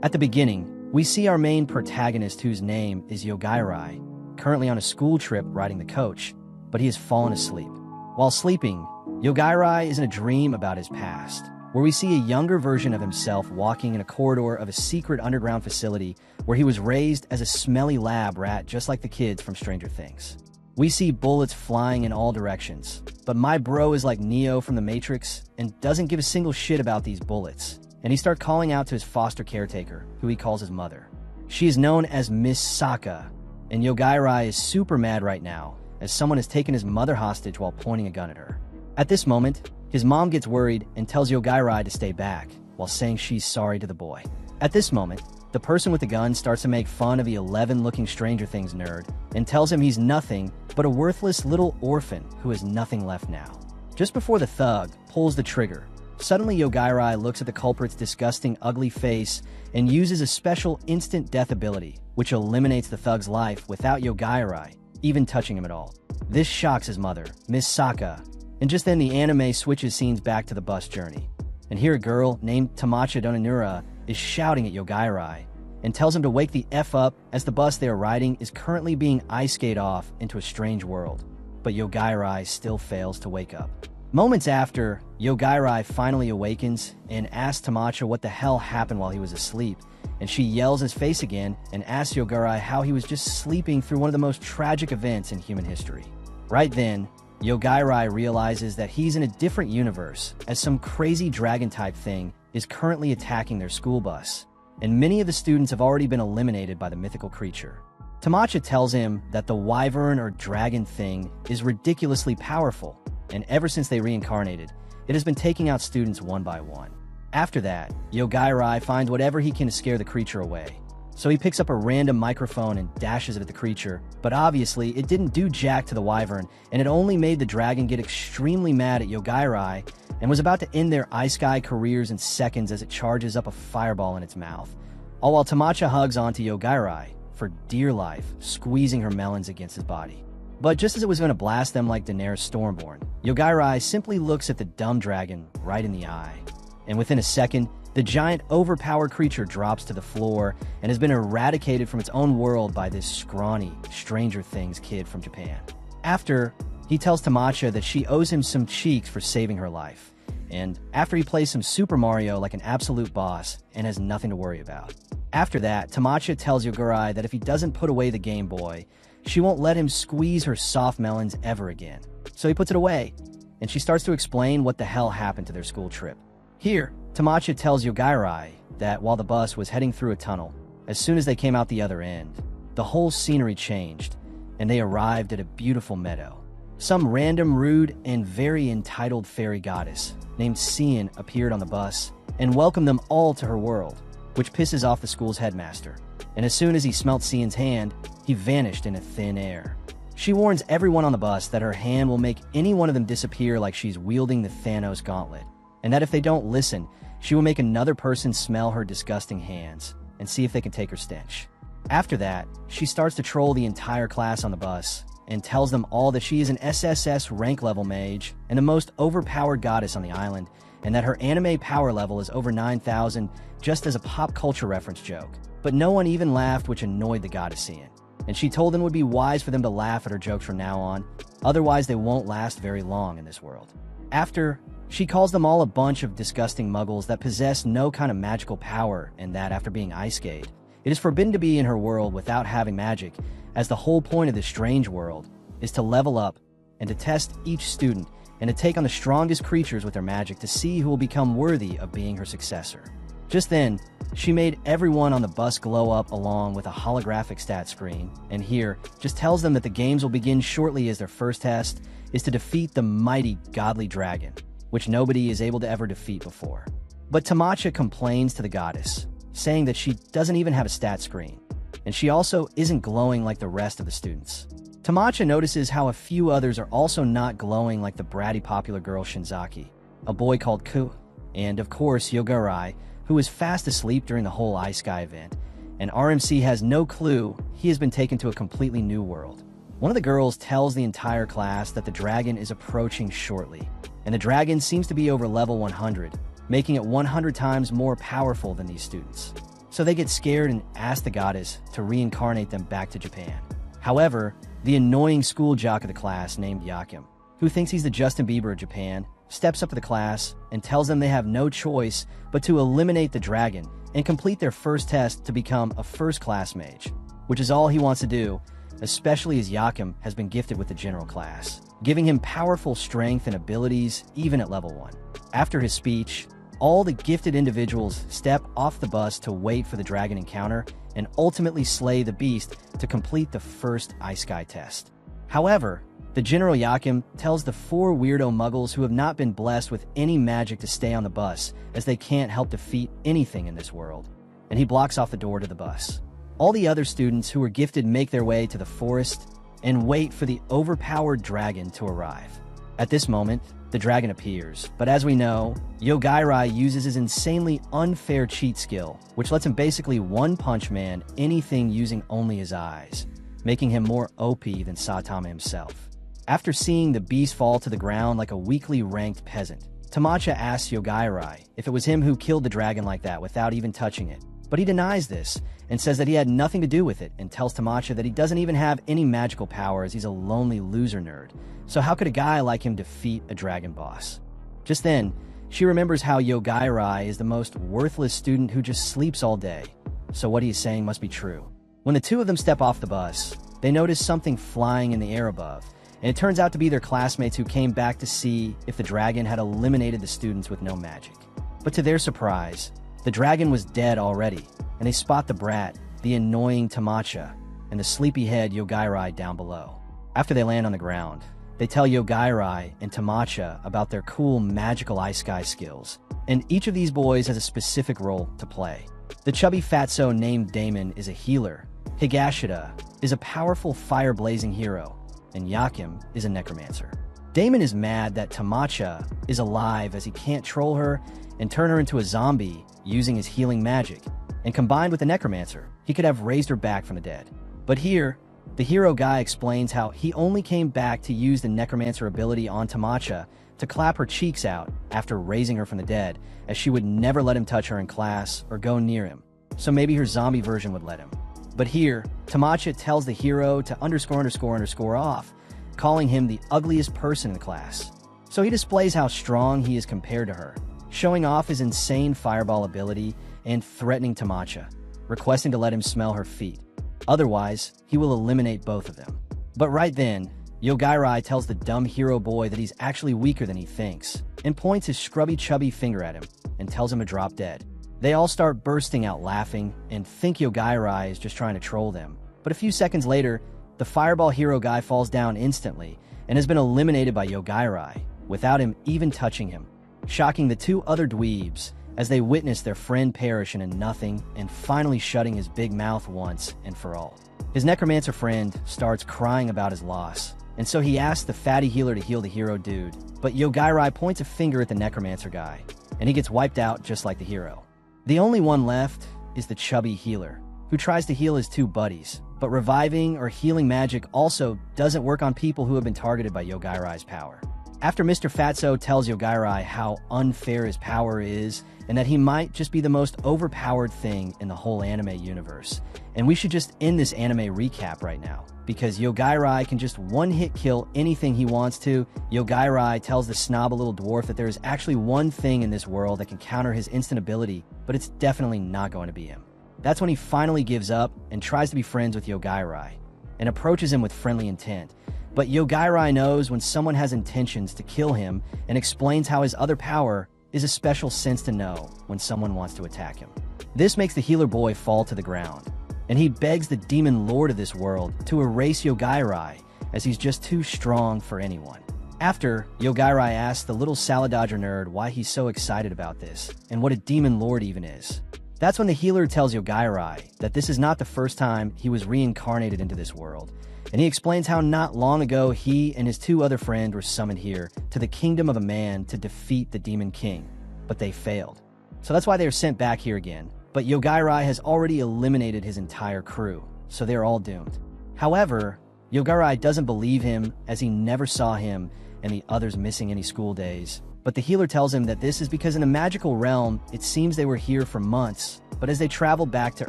At the beginning, we see our main protagonist whose name is Yogairai, currently on a school trip riding the coach, but he has fallen asleep. While sleeping, Yogairai is in a dream about his past, where we see a younger version of himself walking in a corridor of a secret underground facility where he was raised as a smelly lab rat just like the kids from Stranger Things. We see bullets flying in all directions, but my bro is like Neo from the Matrix and doesn't give a single shit about these bullets, and he starts calling out to his foster caretaker, who he calls his mother. She is known as Miss Saka, and Yogairai is super mad right now, as someone has taken his mother hostage while pointing a gun at her. At this moment, his mom gets worried and tells Yogairai to stay back, while saying she's sorry to the boy. At this moment, the person with the gun starts to make fun of the 11-looking Stranger Things nerd and tells him he's nothing but a worthless little orphan who has nothing left now. Just before the thug pulls the trigger, suddenly Yogairai looks at the culprit's disgusting, ugly face and uses a special instant death ability, which eliminates the thug's life without Yogairai even touching him at all. This shocks his mother, Miss Saka, and just then the anime switches scenes back to the bus journey. And here a girl named Tamacha Donanura is shouting at Yogairai and tells him to wake the F up as the bus they are riding is currently being ice-skate off into a strange world. But Yogairai still fails to wake up. Moments after, Yogairai finally awakens and asks Tamacha what the hell happened while he was asleep, and she yells his face again and asks Yogairai how he was just sleeping through one of the most tragic events in human history. Right then, Yogairai realizes that he's in a different universe, as some crazy dragon-type thing is currently attacking their school bus, and many of the students have already been eliminated by the mythical creature. Tamacha tells him that the wyvern or dragon thing is ridiculously powerful, and ever since they reincarnated, it has been taking out students one by one. After that, Yogairai finds whatever he can to scare the creature away. So he picks up a random microphone and dashes it at the creature, but obviously it didn't do jack to the wyvern, and it only made the dragon get extremely mad at Yogairai and was about to end their ice-sky careers in seconds as it charges up a fireball in its mouth. All while Tamacha hugs onto Yogairai, for dear life, squeezing her melons against his body. But just as it was going to blast them like Daenerys Stormborn, Yogairai simply looks at the dumb dragon right in the eye. And within a second, the giant, overpowered creature drops to the floor and has been eradicated from its own world by this scrawny, Stranger Things kid from Japan. After, he tells Tamacha that she owes him some cheeks for saving her life. And after he plays some Super Mario like an absolute boss and has nothing to worry about. After that, Tamacha tells Yogairai that if he doesn't put away the Game Boy, she won't let him squeeze her soft melons ever again. So he puts it away, and she starts to explain what the hell happened to their school trip. Here, Tamacha tells Yogairai that while the bus was heading through a tunnel, as soon as they came out the other end, the whole scenery changed, and they arrived at a beautiful meadow. Some random, rude, and very entitled fairy goddess named Cian appeared on the bus and welcomed them all to her world, which pisses off the school's headmaster. And as soon as he smelt Cian's hand, he vanished into thin air. She warns everyone on the bus that her hand will make any one of them disappear like she's wielding the Thanos gauntlet, and that if they don't listen, she will make another person smell her disgusting hands and see if they can take her stench. After that, she starts to troll the entire class on the bus and tells them all that she is an SSS rank level mage and the most overpowered goddess on the island, and that her anime power level is over 9,000 just as a pop culture reference joke. But no one even laughed, which annoyed the goddess Cian. And she told them it would be wise for them to laugh at her jokes from now on, otherwise they won't last very long in this world. After, she calls them all a bunch of disgusting muggles that possess no kind of magical power, and that after being ice-skate, it is forbidden to be in her world without having magic, as the whole point of this strange world is to level up and to test each student and to take on the strongest creatures with their magic to see who will become worthy of being her successor. Just then, she made everyone on the bus glow up along with a holographic stat screen, and here just tells them that the games will begin shortly as their first test is to defeat the mighty godly dragon, which nobody is able to ever defeat before. But Tamacha complains to the goddess, saying that she doesn't even have a stat screen, and she also isn't glowing like the rest of the students. Tamacha notices how a few others are also not glowing like the bratty popular girl Shinzaki, a boy called Ku, and of course Yogairai, who is fast asleep during the whole Ice Sky event, and RMC has no clue he has been taken to a completely new world. One of the girls tells the entire class that the dragon is approaching shortly, and the dragon seems to be over level 100, making it 100 times more powerful than these students. So they get scared and ask the goddess to reincarnate them back to Japan. However, the annoying school jock of the class named Yakim, who thinks he's the Justin Bieber of Japan, steps up to the class and tells them they have no choice but to eliminate the dragon and complete their first test to become a first-class mage, which is all he wants to do, especially as Yakim has been gifted with the general class, giving him powerful strength and abilities even at level 1. After his speech, all the gifted individuals step off the bus to wait for the dragon encounter and ultimately slay the beast to complete the first Ice Sky test. However, the General Yakim tells the 4 weirdo muggles who have not been blessed with any magic to stay on the bus, as they can't help defeat anything in this world, and he blocks off the door to the bus. All the other students who were gifted make their way to the forest and wait for the overpowered dragon to arrive. At this moment, the dragon appears, but as we know, Yogairai uses his insanely unfair cheat skill, which lets him basically one-punch man anything using only his eyes, making him more OP than Saitama himself. After seeing the beast fall to the ground like a weakly ranked peasant, Tamacha asks Yogairai if it was him who killed the dragon like that without even touching it. But he denies this and says that he had nothing to do with it, and tells Tamacha that he doesn't even have any magical power as he's a lonely loser nerd. So how could a guy like him defeat a dragon boss? Just then, she remembers how Yogairai is the most worthless student who just sleeps all day. So what he is saying must be true. When the two of them step off the bus, they notice something flying in the air above, and it turns out to be their classmates who came back to see if the dragon had eliminated the students with no magic. But to their surprise, the dragon was dead already, and they spot the brat, the annoying Tamacha, and the sleepyhead Yogairai down below. After they land on the ground, they tell Yogairai and Tamacha about their cool magical Ice Sky skills, and each of these boys has a specific role to play. The chubby fatso named Damon is a healer, Higashida is a powerful fire-blazing hero, and Yakim is a necromancer. Damon is mad that Tamacha is alive as he can't troll her and turn her into a zombie using his healing magic, and combined with the necromancer, he could have raised her back from the dead. But here, the hero guy explains how he only came back to use the necromancer ability on Tamacha to clap her cheeks out after raising her from the dead, as she would never let him touch her in class or go near him, so maybe her zombie version would let him. But here, Tamacha tells the hero to ___ off, calling him the ugliest person in the class. So he displays how strong he is compared to her, showing off his insane fireball ability and threatening Tamacha, requesting to let him smell her feet. Otherwise, he will eliminate both of them. But right then, Yogairai tells the dumb hero boy that he's actually weaker than he thinks, and points his scrubby chubby finger at him and tells him to drop dead. They all start bursting out laughing and think Yogairai is just trying to troll them. But a few seconds later, the fireball hero guy falls down instantly and has been eliminated by Yogairai without him even touching him, shocking the 2 other dweebs as they witness their friend perish in a nothing and finally shutting his big mouth once and for all. His necromancer friend starts crying about his loss, and so he asks the fatty healer to heal the hero dude, but Yogairai points a finger at the necromancer guy, and he gets wiped out just like the hero. The only one left is the chubby healer, who tries to heal his 2 buddies, but reviving or healing magic also doesn't work on people who have been targeted by Yogairai's power. After Mr. Fatso tells Yogairai how unfair his power is, and that he might just be the most overpowered thing in the whole anime universe, and we should just end this anime recap right now, because Yogairai can just one-hit kill anything he wants to, Yogairai tells the snobby little dwarf that there is actually one thing in this world that can counter his instant ability, but it's definitely not going to be him. That's when he finally gives up and tries to be friends with Yogairai, and approaches him with friendly intent. But Yogairai knows when someone has intentions to kill him and explains how his other power is a special sense to know when someone wants to attack him. This makes the healer boy fall to the ground, and he begs the demon lord of this world to erase Yogairai, as he's just too strong for anyone. After, Yogairai asks the little salad dodger nerd why he's so excited about this, and what a demon lord even is. That's when the healer tells Yogairai that this is not the first time he was reincarnated into this world, and he explains how not long ago he and his 2 other friends were summoned here to the kingdom of a man to defeat the demon king, but they failed. So that's why they are sent back here again, but Yogairai has already eliminated his entire crew, so they're all doomed. However, Yogairai doesn't believe him as he never saw him and the others missing any school days, But the healer tells him that this is because in the magical realm, it seems they were here for months, but as they traveled back to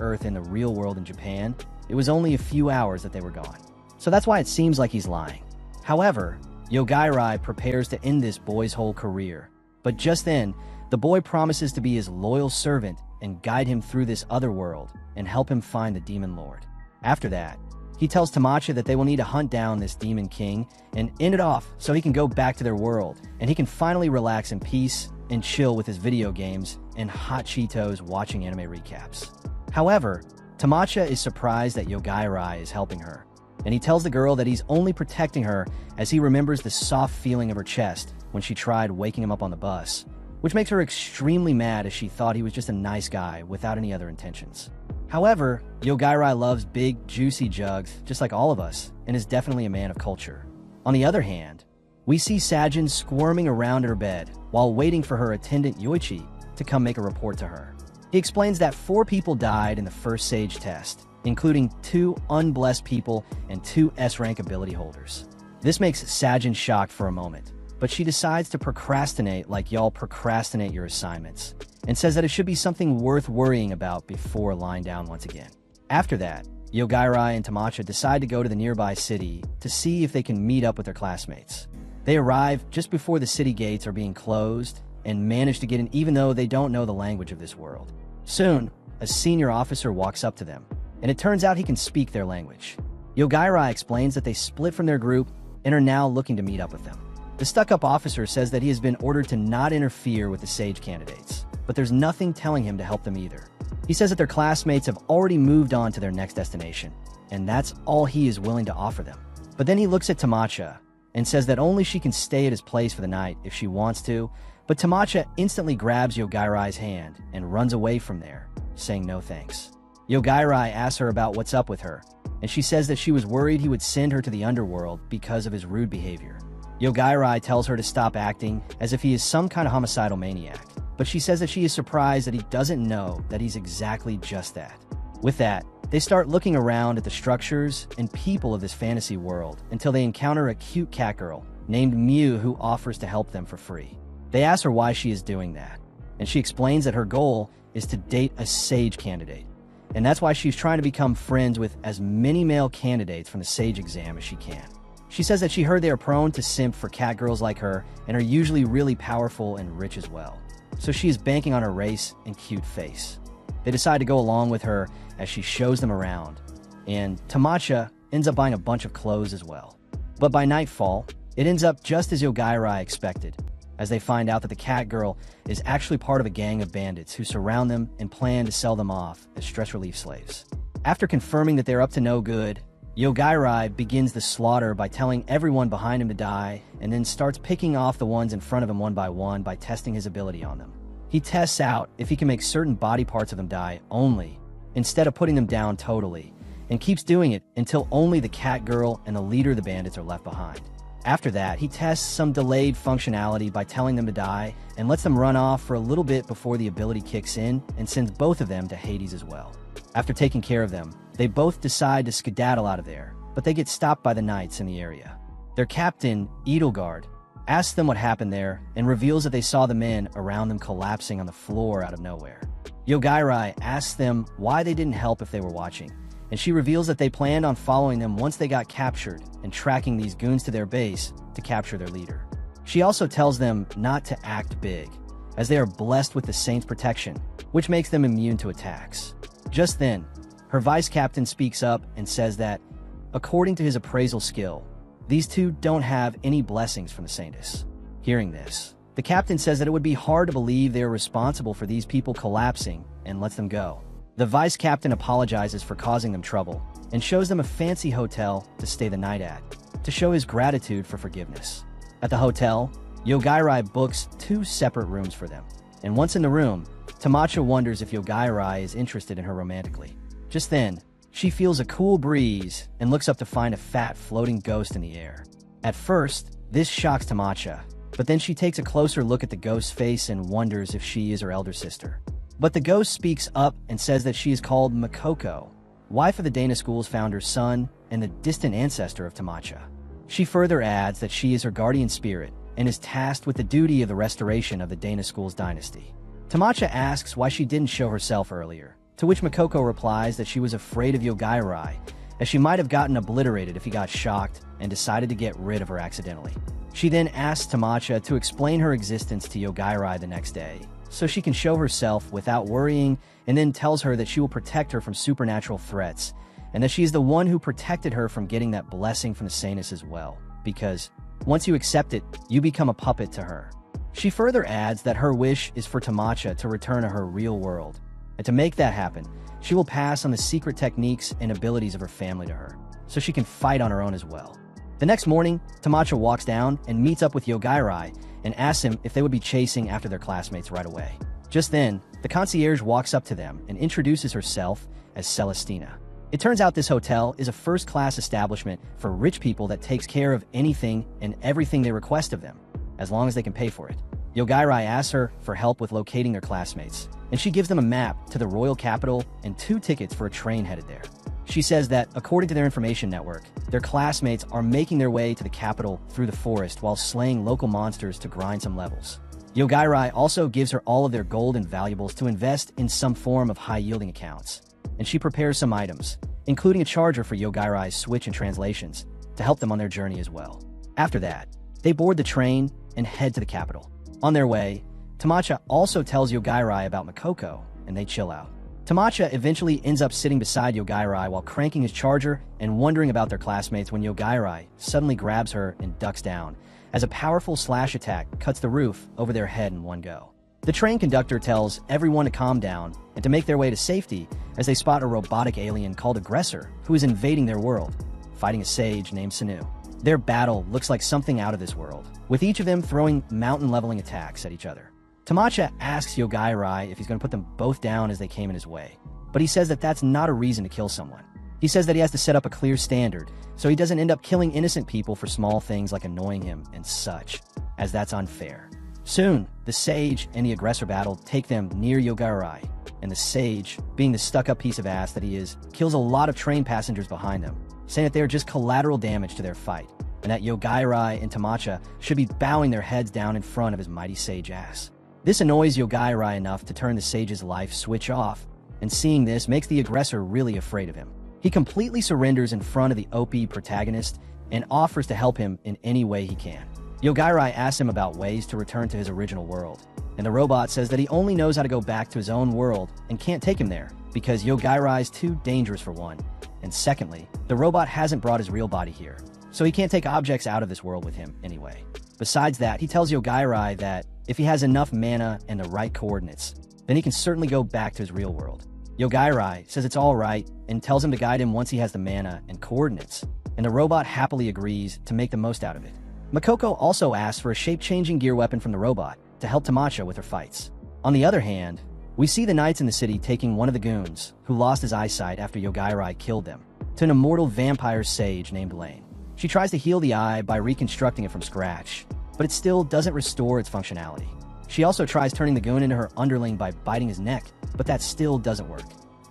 Earth in the real world in Japan, it was only a few hours that they were gone. So that's why it seems like he's lying. However, Yogairai prepares to end this boy's whole career. But just then, the boy promises to be his loyal servant and guide him through this other world and help him find the Demon Lord. After that, he tells Tamacha that they will need to hunt down this Demon King and end it off so he can go back to their world and he can finally relax in peace and chill with his video games and hot Cheetos watching anime recaps. However, Tamacha is surprised that Yogairai is helping her, and he tells the girl that he's only protecting her as he remembers the soft feeling of her chest when she tried waking him up on the bus, which makes her extremely mad as she thought he was just a nice guy without any other intentions. However, Yogairai loves big, juicy jugs just like all of us and is definitely a man of culture. On the other hand, we see Sajin squirming around her bed while waiting for her attendant Yoichi to come make a report to her. He explains that 4 people died in the first Sage test, including 2 unblessed people and 2 S-rank ability holders. This makes Sajin shocked for a moment, but she decides to procrastinate like y'all procrastinate your assignments, and says that it should be something worth worrying about before lying down once again. After that, Yogairai and Tamacha decide to go to the nearby city to see if they can meet up with their classmates. They arrive just before the city gates are being closed and manage to get in even though they don't know the language of this world. Soon, a senior officer walks up to them, and it turns out he can speak their language. Yogairai explains that they split from their group and are now looking to meet up with them. The stuck-up officer says that he has been ordered to not interfere with the Sage candidates, but there's nothing telling him to help them either. He says that their classmates have already moved on to their next destination, and that's all he is willing to offer them. But then he looks at Tamacha and says that only she can stay at his place for the night if she wants to, but Tamacha instantly grabs Yogairai's hand and runs away from there, saying no thanks. Yogairai asks her about what's up with her, and she says that she was worried he would send her to the underworld because of his rude behavior. Yogairai tells her to stop acting as if he is some kind of homicidal maniac, but she says that she is surprised that he doesn't know that he's exactly just that. With that, they start looking around at the structures and people of this fantasy world until they encounter a cute cat girl named Mew who offers to help them for free. They ask her why she is doing that, and she explains that her goal is to date a Sage candidate, and that's why she's trying to become friends with as many male candidates from the Sage exam as she can. She says that she heard they are prone to simp for cat girls like her and are usually really powerful and rich as well, so she is banking on her race and cute face. They decide to go along with her as she shows them around, and Tamacha ends up buying a bunch of clothes as well. But by nightfall, it ends up just as Yogairai expected, as they find out that the cat girl is actually part of a gang of bandits who surround them and plan to sell them off as stress relief slaves. After confirming that they're up to no good, Yogairai begins the slaughter by telling everyone behind him to die, and then starts picking off the ones in front of him one by testing his ability on them. He tests out if he can make certain body parts of them die only, instead of putting them down totally, and keeps doing it until only the cat girl and the leader of the bandits are left behind. After that, he tests some delayed functionality by telling them to die and lets them run off for a little bit before the ability kicks in and sends both of them to Hades as well. After taking care of them, they both decide to skedaddle out of there, but they get stopped by the knights in the area. Their captain, Edelgard, asks them what happened there and reveals that they saw the men around them collapsing on the floor out of nowhere. Yogairai asks them why they didn't help if they were watching, and she reveals that they planned on following them once they got captured and tracking these goons to their base to capture their leader. She also tells them not to act big, as they are blessed with the Saint's protection, which makes them immune to attacks. Just then, her vice captain speaks up and says that, according to his appraisal skill, these two don't have any blessings from the Saintess. Hearing this, the captain says that it would be hard to believe they are responsible for these people collapsing and lets them go. The vice captain apologizes for causing them trouble and shows them a fancy hotel to stay the night at, to show his gratitude for forgiveness. At the hotel, Yogairai books 2 separate rooms for them, and once in the room, Tamacha wonders if Yogairai is interested in her romantically. Just then, she feels a cool breeze and looks up to find a fat floating ghost in the air. At first, this shocks Tamacha, but then she takes a closer look at the ghost's face and wonders if she is her elder sister. But the ghost speaks up and says that she is called Makoko, wife of the Dana School's founder's son and the distant ancestor of Tamacha. She further adds that she is her guardian spirit and is tasked with the duty of the restoration of the Dana School's dynasty. Tamacha asks why she didn't show herself earlier, to which Makoko replies that she was afraid of Yogairai, as she might have gotten obliterated if he got shocked and decided to get rid of her accidentally. She then asks Tamacha to explain her existence to Yogairai the next day, so she can show herself without worrying, and then tells her that she will protect her from supernatural threats, and that she is the one who protected her from getting that blessing from the Sanus as well, because once you accept it, you become a puppet to her. She further adds that her wish is for Tamacha to return to her real world, and to make that happen, she will pass on the secret techniques and abilities of her family to her, so she can fight on her own as well. The next morning, Tamacha walks down and meets up with Yogairai and asks him if they would be chasing after their classmates right away. Just then, the concierge walks up to them and introduces herself as Celestina. It turns out this hotel is a first-class establishment for rich people that takes care of anything and everything they request of them, as long as they can pay for it. Yogairai asks her for help with locating their classmates, and she gives them a map to the royal capital and 2 tickets for a train headed there. She says that, according to their information network, their classmates are making their way to the capital through the forest while slaying local monsters to grind some levels. Yogairai also gives her all of their gold and valuables to invest in some form of high-yielding accounts, and she prepares some items, including a charger for Yogairai's Switch and translations, to help them on their journey as well. After that, they board the train and head to the capital. On their way, Tamacha also tells Yogairai about Makoko, and they chill out. Tamacha eventually ends up sitting beside Yogairai while cranking his charger and wondering about their classmates when Yogairai suddenly grabs her and ducks down, as a powerful slash attack cuts the roof over their head in one go. The train conductor tells everyone to calm down and to make their way to safety as they spot a robotic alien called Aggressor who is invading their world, fighting a sage named Sanu. Their battle looks like something out of this world, with each of them throwing mountain-leveling attacks at each other. Tamacha asks Yogairai if he's going to put them both down as they came in his way, but he says that that's not a reason to kill someone. He says that he has to set up a clear standard so he doesn't end up killing innocent people for small things like annoying him and such, as that's unfair. Soon, the sage and the aggressor battle take them near Yogairai, and the sage, being the stuck-up piece of ass that he is, kills a lot of train passengers behind them, saying that they are just collateral damage to their fight, and that Yogairai and Tamacha should be bowing their heads down in front of his mighty sage ass. This annoys Yogairai enough to turn the sage's life switch off, and seeing this makes the aggressor really afraid of him. He completely surrenders in front of the OP protagonist and offers to help him in any way he can. Yogairai asks him about ways to return to his original world, and the robot says that he only knows how to go back to his own world and can't take him there because Yogairai is too dangerous for one, and secondly, the robot hasn't brought his real body here, so he can't take objects out of this world with him anyway. Besides that, he tells Yogairai that if he has enough mana and the right coordinates, then he can certainly go back to his real world. Yogairai says it's all right and tells him to guide him once he has the mana and coordinates, and the robot happily agrees to make the most out of it. Makoko also asks for a shape-changing gear weapon from the robot to help Tamacha with her fights. On the other hand, we see the knights in the city taking one of the goons, who lost his eyesight after Yogairai killed them, to an immortal vampire sage named Lane. She tries to heal the eye by reconstructing it from scratch, but it still doesn't restore its functionality. She also tries turning the goon into her underling by biting his neck, but that still doesn't work.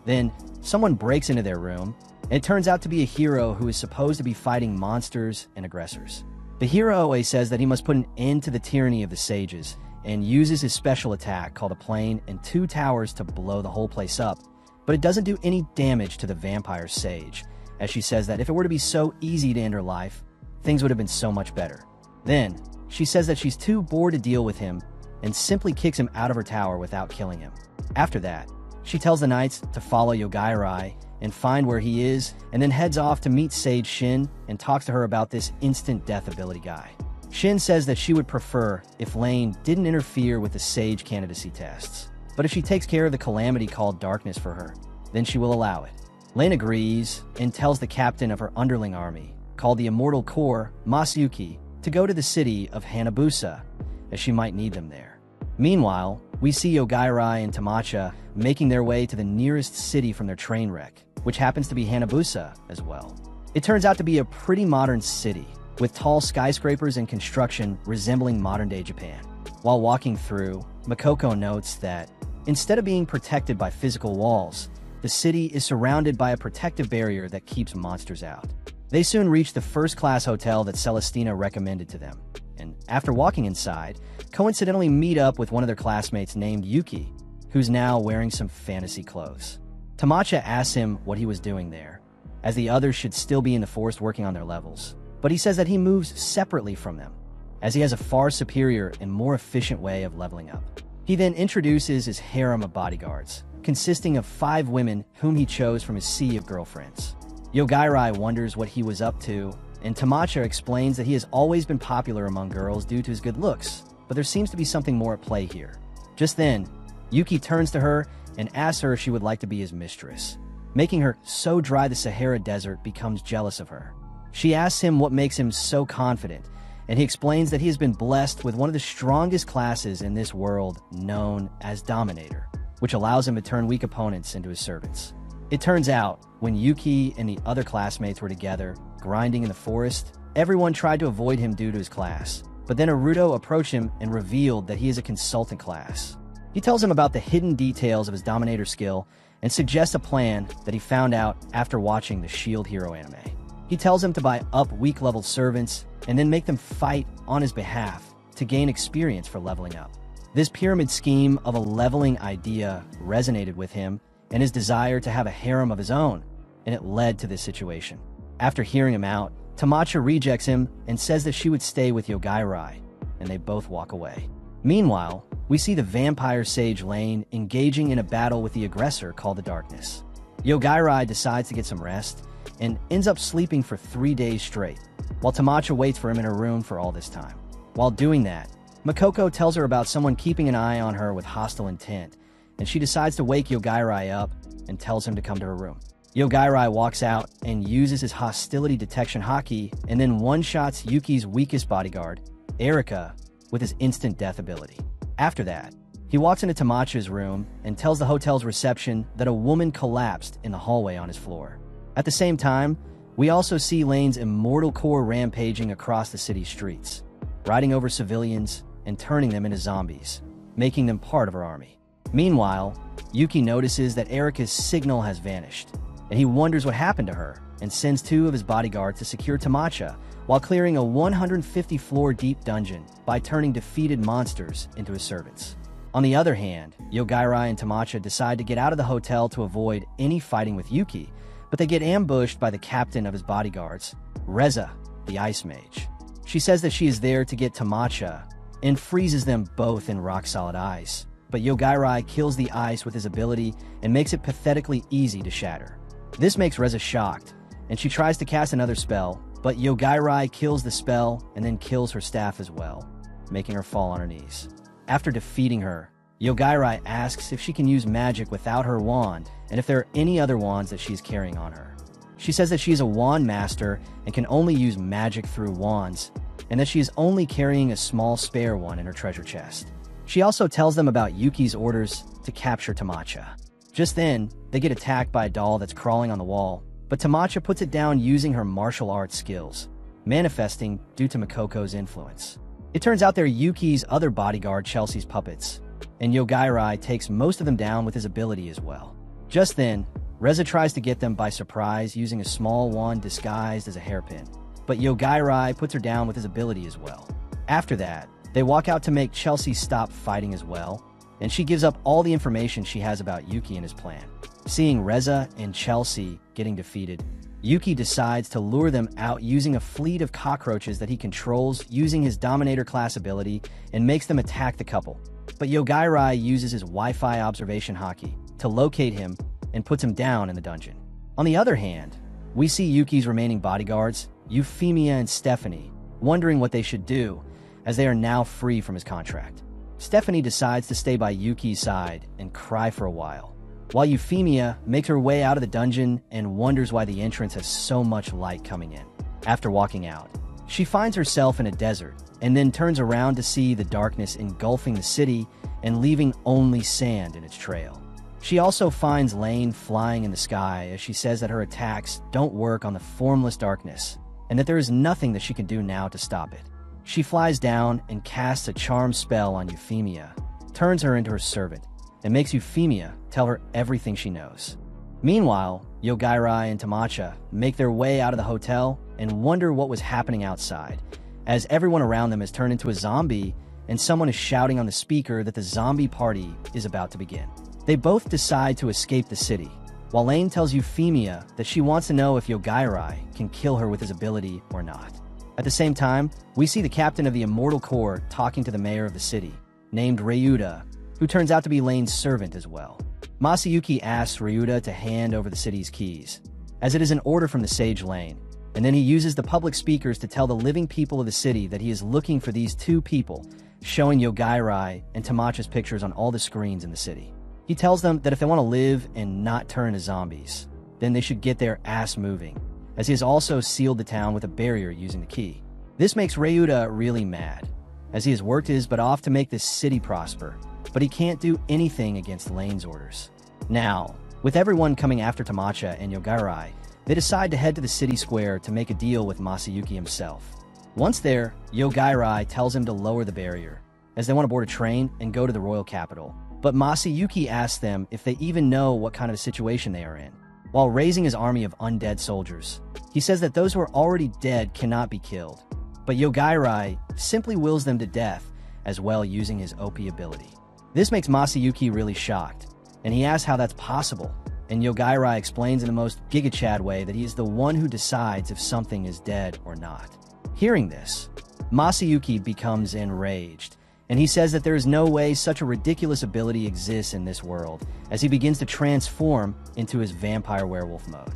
Then, someone breaks into their room, and it turns out to be a hero who is supposed to be fighting monsters and aggressors. The hero says that he must put an end to the tyranny of the sages, and uses his special attack called a plane and 2 towers to blow the whole place up, but it doesn't do any damage to the vampire sage, as she says that if it were to be so easy to end her life, things would have been so much better. Then, she says that she's too bored to deal with him, and simply kicks him out of her tower without killing him. After that, she tells the knights to follow Yogairai and find where he is, and then heads off to meet Sage Shin and talks to her about this instant death ability guy. Shin says that she would prefer if Lane didn't interfere with the Sage candidacy tests, but if she takes care of the calamity called Darkness for her, then she will allow it. Lane agrees and tells the captain of her underling army, called the Immortal Corps, Masayuki, to go to the city of Hanabusa, as she might need them there. Meanwhile, we see Yogairai and Tamacha making their way to the nearest city from their train wreck, which happens to be Hanabusa as well. It turns out to be a pretty modern city, with tall skyscrapers and construction resembling modern-day Japan. While walking through, Makoko notes that, instead of being protected by physical walls, the city is surrounded by a protective barrier that keeps monsters out. They soon reach the first-class hotel that Celestina recommended to them, and after walking inside, coincidentally meet up with one of their classmates named Yuki, who's now wearing some fantasy clothes. Tamacha asks him what he was doing there, as the others should still be in the forest working on their levels, but he says that he moves separately from them, as he has a far superior and more efficient way of leveling up. He then introduces his harem of bodyguards, consisting of 5 women whom he chose from his sea of girlfriends. Yogairai wonders what he was up to, and Tamacha explains that he has always been popular among girls due to his good looks, but there seems to be something more at play here. Just then, Yuki turns to her and asks her if she would like to be his mistress, making her so dry the Sahara Desert becomes jealous of her. She asks him what makes him so confident, and he explains that he has been blessed with one of the strongest classes in this world known as Dominator, which allows him to turn weak opponents into his servants. It turns out, when Yuki and the other classmates were together, grinding in the forest, everyone tried to avoid him due to his class, but then Aruto approached him and revealed that he is a consultant class. He tells him about the hidden details of his Dominator skill and suggests a plan that he found out after watching the Shield Hero anime. He tells him to buy up weak-leveled servants and then make them fight on his behalf to gain experience for leveling up. This pyramid scheme of a leveling idea resonated with him and his desire to have a harem of his own, and it led to this situation. After hearing him out, Tamacha rejects him and says that she would stay with Yogairai, and they both walk away. Meanwhile, we see the vampire sage Lane engaging in a battle with the aggressor called the Darkness. Yogairai decides to get some rest and ends up sleeping for 3 days straight, while Tamacha waits for him in her room for all this time. While doing that, Makoko tells her about someone keeping an eye on her with hostile intent, and she decides to wake Yogairai up and tells him to come to her room. Yogairai walks out and uses his hostility detection haki and then one-shots Yuki's weakest bodyguard, Erika, with his instant death ability. After that, he walks into Tamacha's room and tells the hotel's reception that a woman collapsed in the hallway on his floor. At the same time, we also see Lane's immortal core rampaging across the city's streets, riding over civilians and turning them into zombies, making them part of her army. Meanwhile, Yuki notices that Erika's signal has vanished, and he wonders what happened to her and sends 2 of his bodyguards to secure Tamacha while clearing a 150-floor deep dungeon by turning defeated monsters into his servants. On the other hand, Yogairai and Tamacha decide to get out of the hotel to avoid any fighting with Yuki, but they get ambushed by the captain of his bodyguards, Reza, the Ice Mage. She says that she is there to get Tamacha and freezes them both in rock-solid ice, but Yogairai kills the ice with his ability and makes it pathetically easy to shatter. This makes Reza shocked, and she tries to cast another spell, but Yogairai kills the spell and then kills her staff as well, making her fall on her knees. After defeating her, Yogairai asks if she can use magic without her wand and if there are any other wands that she is carrying on her. She says that she is a wand master and can only use magic through wands, and that she is only carrying a small spare one in her treasure chest. She also tells them about Yuki's orders to capture Tamacha. Just then, they get attacked by a doll that's crawling on the wall, but Tamacha puts it down using her martial arts skills, manifesting due to Makoko's influence. It turns out they're Yuki's other bodyguard, Chelsea's puppets, and Yogairai takes most of them down with his ability as well. Just then, Reza tries to get them by surprise using a small wand disguised as a hairpin, but Yogairai puts her down with his ability as well. After that, they walk out to make Chelsea stop fighting as well, and she gives up all the information she has about Yuki and his plan. Seeing Reza and Chelsea getting defeated, Yuki decides to lure them out using a fleet of cockroaches that he controls using his Dominator class ability and makes them attack the couple. But Yogairai uses his Wi-Fi observation haki to locate him and puts him down in the dungeon. On the other hand, we see Yuki's remaining bodyguards, Euphemia and Stephanie, wondering what they should do as they are now free from his contract. Stephanie decides to stay by Yuki's side and cry for a while, while Euphemia makes her way out of the dungeon and wonders why the entrance has so much light coming in. After walking out, she finds herself in a desert and then turns around to see the darkness engulfing the city and leaving only sand in its trail. She also finds Lane flying in the sky as she says that her attacks don't work on the formless darkness and that there is nothing that she can do now to stop it. She flies down and casts a charm spell on Euphemia, turns her into her servant, and makes Euphemia tell her everything she knows. Meanwhile, Yogairai and Tamacha make their way out of the hotel and wonder what was happening outside, as everyone around them has turned into a zombie and someone is shouting on the speaker that the zombie party is about to begin. They both decide to escape the city, while Lane tells Euphemia that she wants to know if Yogairai can kill her with his ability or not. At the same time, we see the captain of the Immortal Corps talking to the mayor of the city, named Ryuta, who turns out to be Lane's servant as well. Masayuki asks Ryuta to hand over the city's keys, as it is an order from the sage Lane, and then he uses the public speakers to tell the living people of the city that he is looking for these two people, showing Yogairai and Tamacha's pictures on all the screens in the city. He tells them that if they want to live and not turn into zombies, then they should get their ass moving, as he has also sealed the town with a barrier using the key. This makes Ryuta really mad, as he has worked his butt off to make this city prosper, but he can't do anything against Lane's orders. Now, with everyone coming after Tamacha and Yogairai, they decide to head to the city square to make a deal with Masayuki himself. Once there, Yogairai tells him to lower the barrier, as they want to board a train and go to the royal capital. But Masayuki asks them if they even know what kind of a situation they are in. While raising his army of undead soldiers, he says that those who are already dead cannot be killed. But Yogairai simply wills them to death, as well using his OP ability. This makes Masayuki really shocked, and he asks how that's possible. And Yogairai explains in the most Giga Chad way that he is the one who decides if something is dead or not. Hearing this, Masayuki becomes enraged, and he says that there is no way such a ridiculous ability exists in this world, as he begins to transform into his vampire werewolf mode.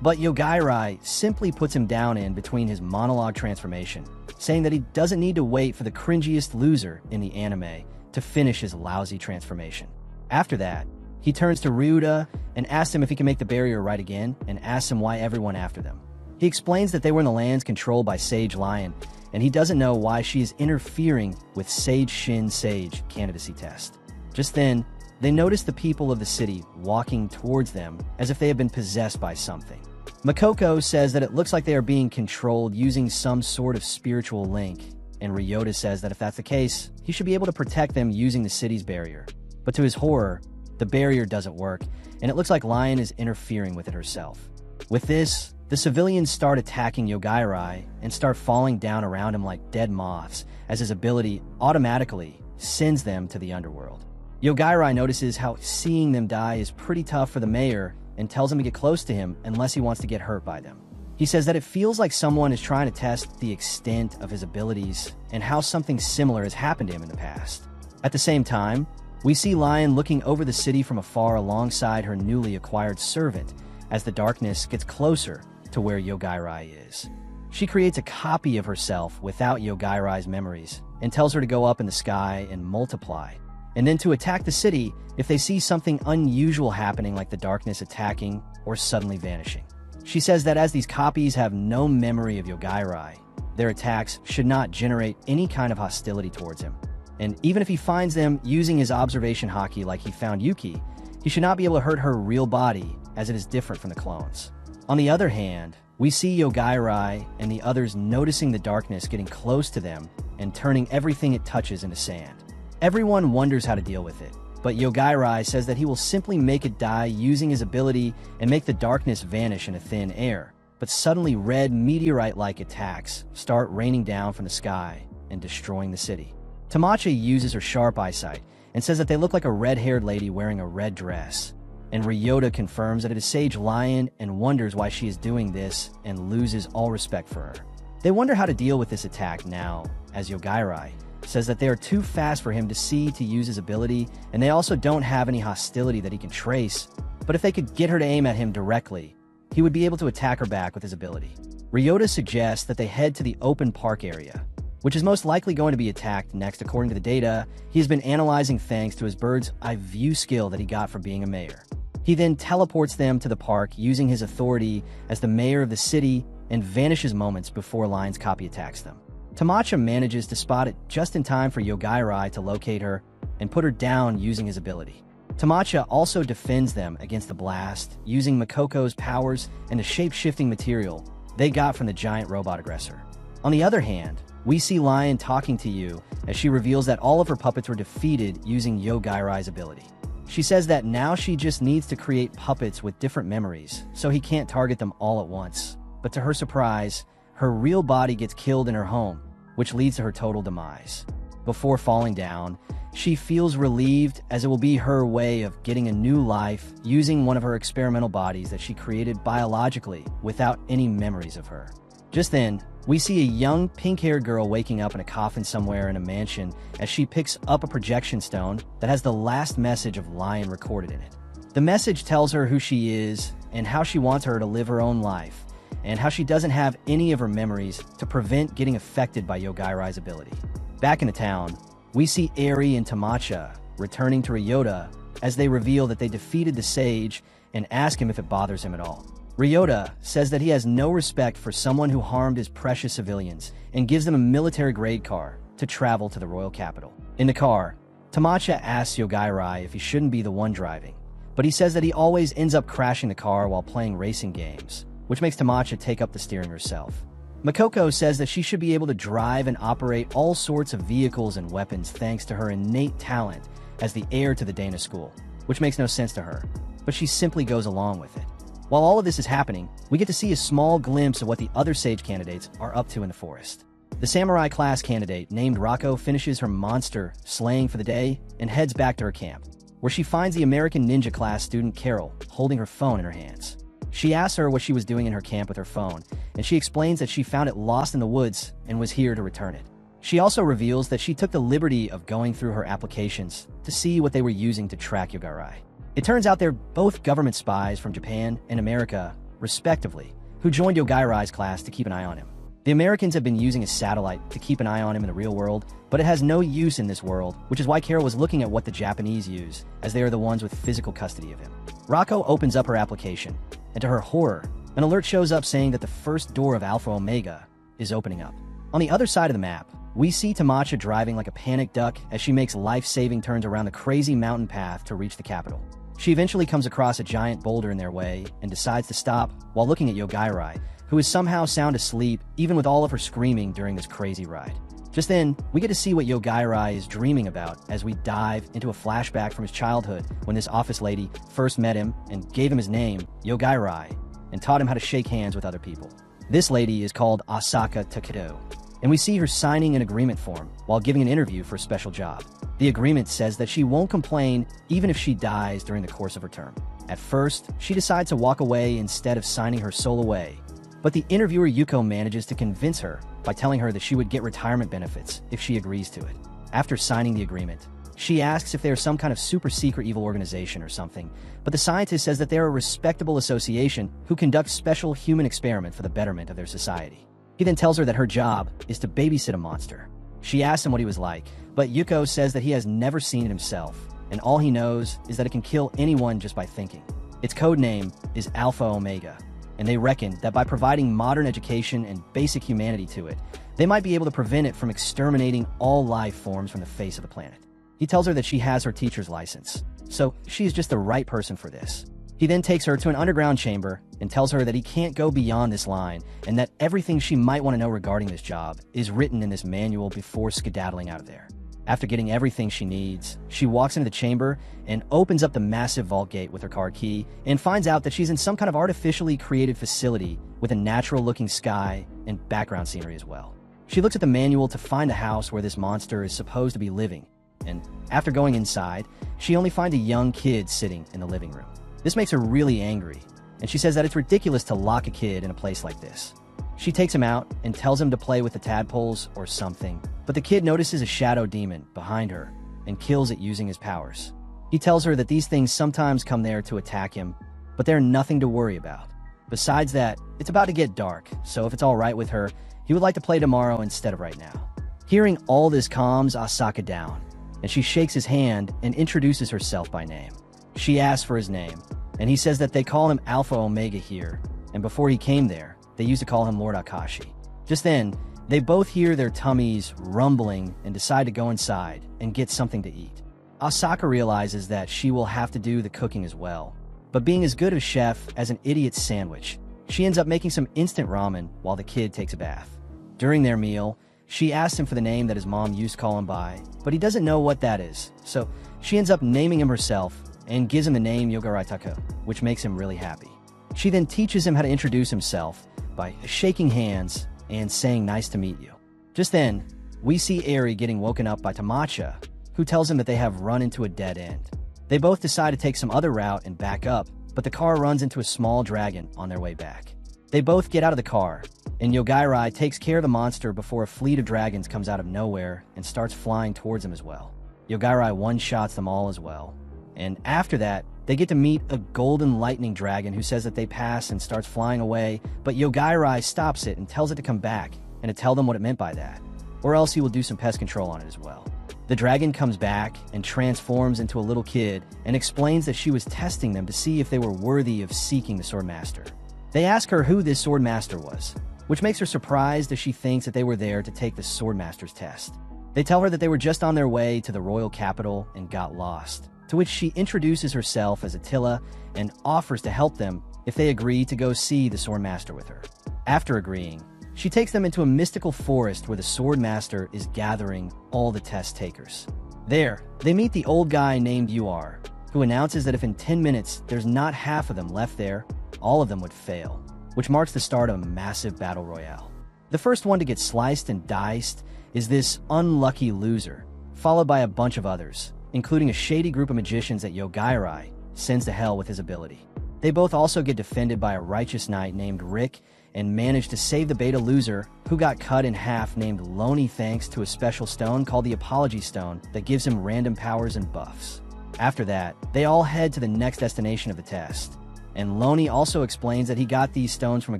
But Yogairai simply puts him down in between his monologue transformation, saying that he doesn't need to wait for the cringiest loser in the anime to finish his lousy transformation. After that, he turns to Ryuta and asks him if he can make the barrier right again, and asks him why everyone after them. He explains that they were in the lands controlled by Sage Lion, and he doesn't know why she is interfering with Sage Shin's Sage candidacy test. Just then, they notice the people of the city walking towards them as if they have been possessed by something. Makoko says that it looks like they are being controlled using some sort of spiritual link, and Ryota says that if that's the case, he should be able to protect them using the city's barrier. But to his horror, the barrier doesn't work, and it looks like Lion is interfering with it herself. With this, the civilians start attacking Yogairai and start falling down around him like dead moths, as his ability automatically sends them to the underworld. Yogairai notices how seeing them die is pretty tough for the mayor and tells him to get close to him unless he wants to get hurt by them. He says that it feels like someone is trying to test the extent of his abilities and how something similar has happened to him in the past. At the same time, we see Lion looking over the city from afar alongside her newly acquired servant as the darkness gets closer to where Yogairai is. She creates a copy of herself without Yogairai's memories and tells her to go up in the sky and multiply, and then to attack the city if they see something unusual happening like the darkness attacking or suddenly vanishing. She says that as these copies have no memory of Yogairai, their attacks should not generate any kind of hostility towards him. And even if he finds them using his observation haki like he found Yuki, he should not be able to hurt her real body, as it is different from the clones. On the other hand, we see Yogairai and the others noticing the darkness getting close to them and turning everything it touches into sand. Everyone wonders how to deal with it, but Yogairai says that he will simply make it die using his ability and make the darkness vanish into thin air. But suddenly red meteorite-like attacks start raining down from the sky and destroying the city. Tamacha uses her sharp eyesight and says that they look like a red-haired lady wearing a red dress. And Ryota confirms that it is Sage Lion and wonders why she is doing this and loses all respect for her. They wonder how to deal with this attack now, as Yogairai says that they are too fast for him to see to use his ability, and they also don't have any hostility that he can trace, but if they could get her to aim at him directly, he would be able to attack her back with his ability. Ryota suggests that they head to the open park area, which is most likely going to be attacked next according to the data he has been analyzing thanks to his bird's eye view skill that he got from being a mayor. He then teleports them to the park using his authority as the mayor of the city and vanishes moments before Lion's copy attacks them. Tamacha manages to spot it just in time for Yogairai to locate her and put her down using his ability. Tamacha also defends them against the blast using Makoko's powers and the shape-shifting material they got from the giant robot aggressor. On the other hand, we see Lion talking to you as she reveals that all of her puppets were defeated using Yogairai's ability. She says that now she just needs to create puppets with different memories, so he can't target them all at once. But to her surprise, her real body gets killed in her home, which leads to her total demise. Before falling down, she feels relieved as it will be her way of getting a new life using one of her experimental bodies that she created biologically without any memories of her. Just then, we see a young pink-haired girl waking up in a coffin somewhere in a mansion as she picks up a projection stone that has the last message of Lion recorded in it. The message tells her who she is and how she wants her to live her own life, and how she doesn't have any of her memories to prevent getting affected by Yogairai's ability. Back in the town, we see Eri and Tamacha returning to Ryota as they reveal that they defeated the sage and ask him if it bothers him at all. Ryota says that he has no respect for someone who harmed his precious civilians and gives them a military-grade car to travel to the royal capital. In the car, Tamacha asks Yogairai if he shouldn't be the one driving, but he says that he always ends up crashing the car while playing racing games, which makes Tamacha take up the steering herself. Makoko says that she should be able to drive and operate all sorts of vehicles and weapons thanks to her innate talent as the heir to the Dana school, which makes no sense to her, but she simply goes along with it. While all of this is happening, we get to see a small glimpse of what the other sage candidates are up to in the forest. The samurai class candidate named Rako finishes her monster slaying for the day and heads back to her camp, where she finds the American ninja class student Carol holding her phone in her hands. She asks her what she was doing in her camp with her phone, and she explains that she found it lost in the woods and was here to return it. She also reveals that she took the liberty of going through her applications to see what they were using to track Yogairai. It turns out they're both government spies from Japan and America, respectively, who joined Yogairai's class to keep an eye on him. The Americans have been using a satellite to keep an eye on him in the real world, but it has no use in this world, which is why Carol was looking at what the Japanese use, as they are the ones with physical custody of him. Rako opens up her application, and to her horror, an alert shows up saying that the first door of Alpha Omega is opening up. On the other side of the map, we see Tamacha driving like a panicked duck as she makes life-saving turns around the crazy mountain path to reach the capital. She eventually comes across a giant boulder in their way and decides to stop while looking at Yogairai, who is somehow sound asleep even with all of her screaming during this crazy ride. Just then, we get to see what Yogairai is dreaming about as we dive into a flashback from his childhood when this office lady first met him and gave him his name, Yogairai, and taught him how to shake hands with other people. This lady is called Asaka Takedo, and we see her signing an agreement form while giving an interview for a special job. The agreement says that she won't complain even if she dies during the course of her term. At first, she decides to walk away instead of signing her soul away, but the interviewer Yuko manages to convince her by telling her that she would get retirement benefits if she agrees to it. After signing the agreement, she asks if they are some kind of super secret evil organization or something, but the scientist says that they are a respectable association who conduct special human experiment for the betterment of their society. He then tells her that her job is to babysit a monster. She asks him what he was like, but Yuko says that he has never seen it himself, and all he knows is that it can kill anyone just by thinking. Its code name is Alpha Omega, and they reckon that by providing modern education and basic humanity to it, they might be able to prevent it from exterminating all life forms from the face of the planet. He tells her that she has her teacher's license, so she is just the right person for this. He then takes her to an underground chamber and tells her that he can't go beyond this line and that everything she might want to know regarding this job is written in this manual before skedaddling out of there. After getting everything she needs, she walks into the chamber and opens up the massive vault gate with her card key and finds out that she's in some kind of artificially created facility with a natural-looking sky and background scenery as well. She looks at the manual to find the house where this monster is supposed to be living, and after going inside, she only finds a young kid sitting in the living room. This makes her really angry, and she says that it's ridiculous to lock a kid in a place like this. She takes him out and tells him to play with the tadpoles or something, but the kid notices a shadow demon behind her and kills it using his powers. He tells her that these things sometimes come there to attack him, but they're nothing to worry about. Besides that, it's about to get dark, so if it's all right with her, he would like to play tomorrow instead of right now. Hearing all this calms Asaka down, and she shakes his hand and introduces herself by name. She asks for his name, and he says that they call him Alpha Omega here, and before he came there, they used to call him Lord Akashi. Just then, they both hear their tummies rumbling and decide to go inside and get something to eat. Asaka realizes that she will have to do the cooking as well, but being as good a chef as an idiot sandwich, she ends up making some instant ramen while the kid takes a bath. During their meal, she asks him for the name that his mom used to call him by, but he doesn't know what that is, so she ends up naming him herself and gives him the name Yogarai Tako, which makes him really happy. She then teaches him how to introduce himself by shaking hands and saying nice to meet you. Just then, we see Eri getting woken up by Tamacha, who tells him that they have run into a dead end. They both decide to take some other route and back up, but the car runs into a small dragon on their way back. They both get out of the car, and Yogairai takes care of the monster before a fleet of dragons comes out of nowhere and starts flying towards him as well. Yogairai one-shots them all as well. And after that, they get to meet a golden lightning dragon who says that they pass and starts flying away, but Yogairai stops it and tells it to come back and to tell them what it meant by that, or else he will do some pest control on it as well. The dragon comes back and transforms into a little kid and explains that she was testing them to see if they were worthy of seeking the Swordmaster. They ask her who this Swordmaster was, which makes her surprised as she thinks that they were there to take the Swordmaster's test. They tell her that they were just on their way to the royal capital and got lost, to which she introduces herself as Attila and offers to help them if they agree to go see the Swordmaster with her. After agreeing, she takes them into a mystical forest where the Swordmaster is gathering all the test takers. There, they meet the old guy named UR, who announces that if in 10 minutes there's not half of them left there, all of them would fail, which marks the start of a massive battle royale. The first one to get sliced and diced is this unlucky loser, followed by a bunch of others, including a shady group of magicians that Yogairai sends to hell with his ability. They both also get defended by a righteous knight named Rick and manage to save the beta loser, who got cut in half, named Loney, thanks to a special stone called the Apology Stone that gives him random powers and buffs. After that, they all head to the next destination of the test, and Loney also explains that he got these stones from a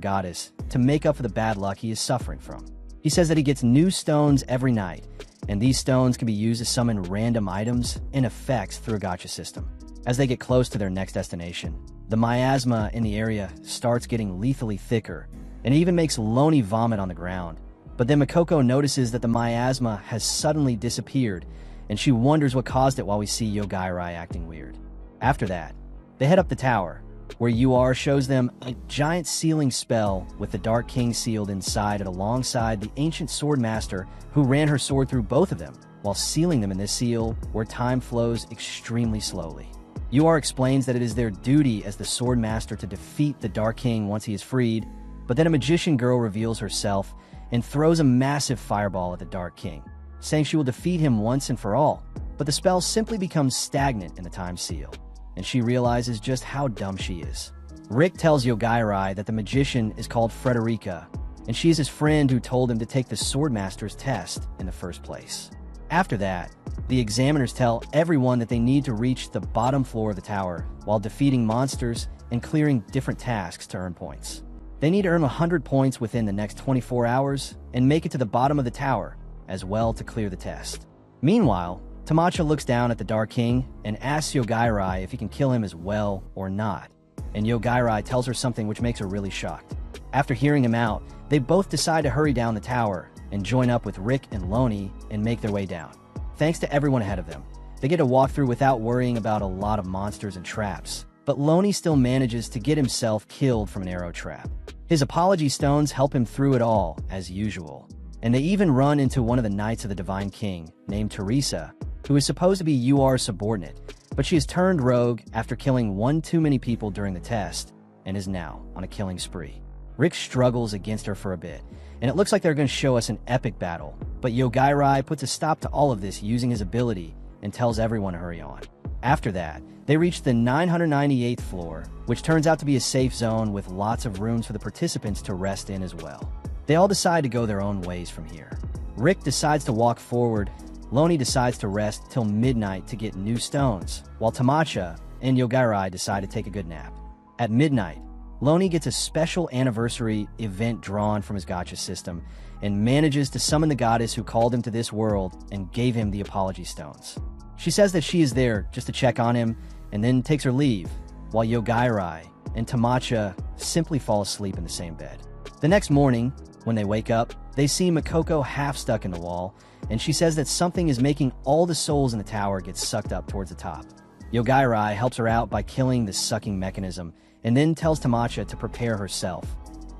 goddess to make up for the bad luck he is suffering from. He says that he gets new stones every night, and these stones can be used to summon random items and effects through a gacha system. As they get close to their next destination, the miasma in the area starts getting lethally thicker, and even makes Loney vomit on the ground. But then Makoko notices that the miasma has suddenly disappeared, and she wonders what caused it while we see Yogairai acting weird. After that, they head up the tower, where UR shows them a giant sealing spell with the Dark King sealed inside it alongside the ancient Swordmaster who ran her sword through both of them, while sealing them in this seal where time flows extremely slowly. UR explains that it is their duty as the Swordmaster to defeat the Dark King once he is freed, but then a magician girl reveals herself and throws a massive fireball at the Dark King, saying she will defeat him once and for all, but the spell simply becomes stagnant in the time seal, and she realizes just how dumb she is. Rick tells Yogairai that the magician is called Frederica, and she is his friend who told him to take the Swordmaster's test in the first place. After that, the examiners tell everyone that they need to reach the bottom floor of the tower while defeating monsters and clearing different tasks to earn points. They need to earn 100 points within the next 24 hours and make it to the bottom of the tower as well to clear the test. Meanwhile, Tamacha looks down at the Dark King and asks Yogairai if he can kill him as well or not, and Yogairai tells her something which makes her really shocked. After hearing him out, they both decide to hurry down the tower and join up with Rick and Loney and make their way down. Thanks to everyone ahead of them, they get to walk through without worrying about a lot of monsters and traps, but Loney still manages to get himself killed from an arrow trap. His apology stones help him through it all, as usual, and they even run into one of the Knights of the Divine King, named Teresa, who is supposed to be UR's subordinate, but she has turned rogue after killing one too many people during the test, and is now on a killing spree. Rick struggles against her for a bit, and it looks like they're going to show us an epic battle, but Yogairai puts a stop to all of this using his ability and tells everyone to hurry on. After that, they reach the 998th floor, which turns out to be a safe zone with lots of rooms for the participants to rest in as well. They all decide to go their own ways from here. Rick decides to walk forward, Loney decides to rest till midnight to get new stones, while Tamacha and Yogairai decide to take a good nap. At midnight, Loney gets a special anniversary event drawn from his gacha system and manages to summon the goddess who called him to this world and gave him the apology stones. She says that she is there just to check on him and then takes her leave, while Yogairai and Tamacha simply fall asleep in the same bed. The next morning, when they wake up, they see Makoko half stuck in the wall, and she says that something is making all the souls in the tower get sucked up towards the top. Yogairai helps her out by killing the sucking mechanism, and then tells Tamacha to prepare herself,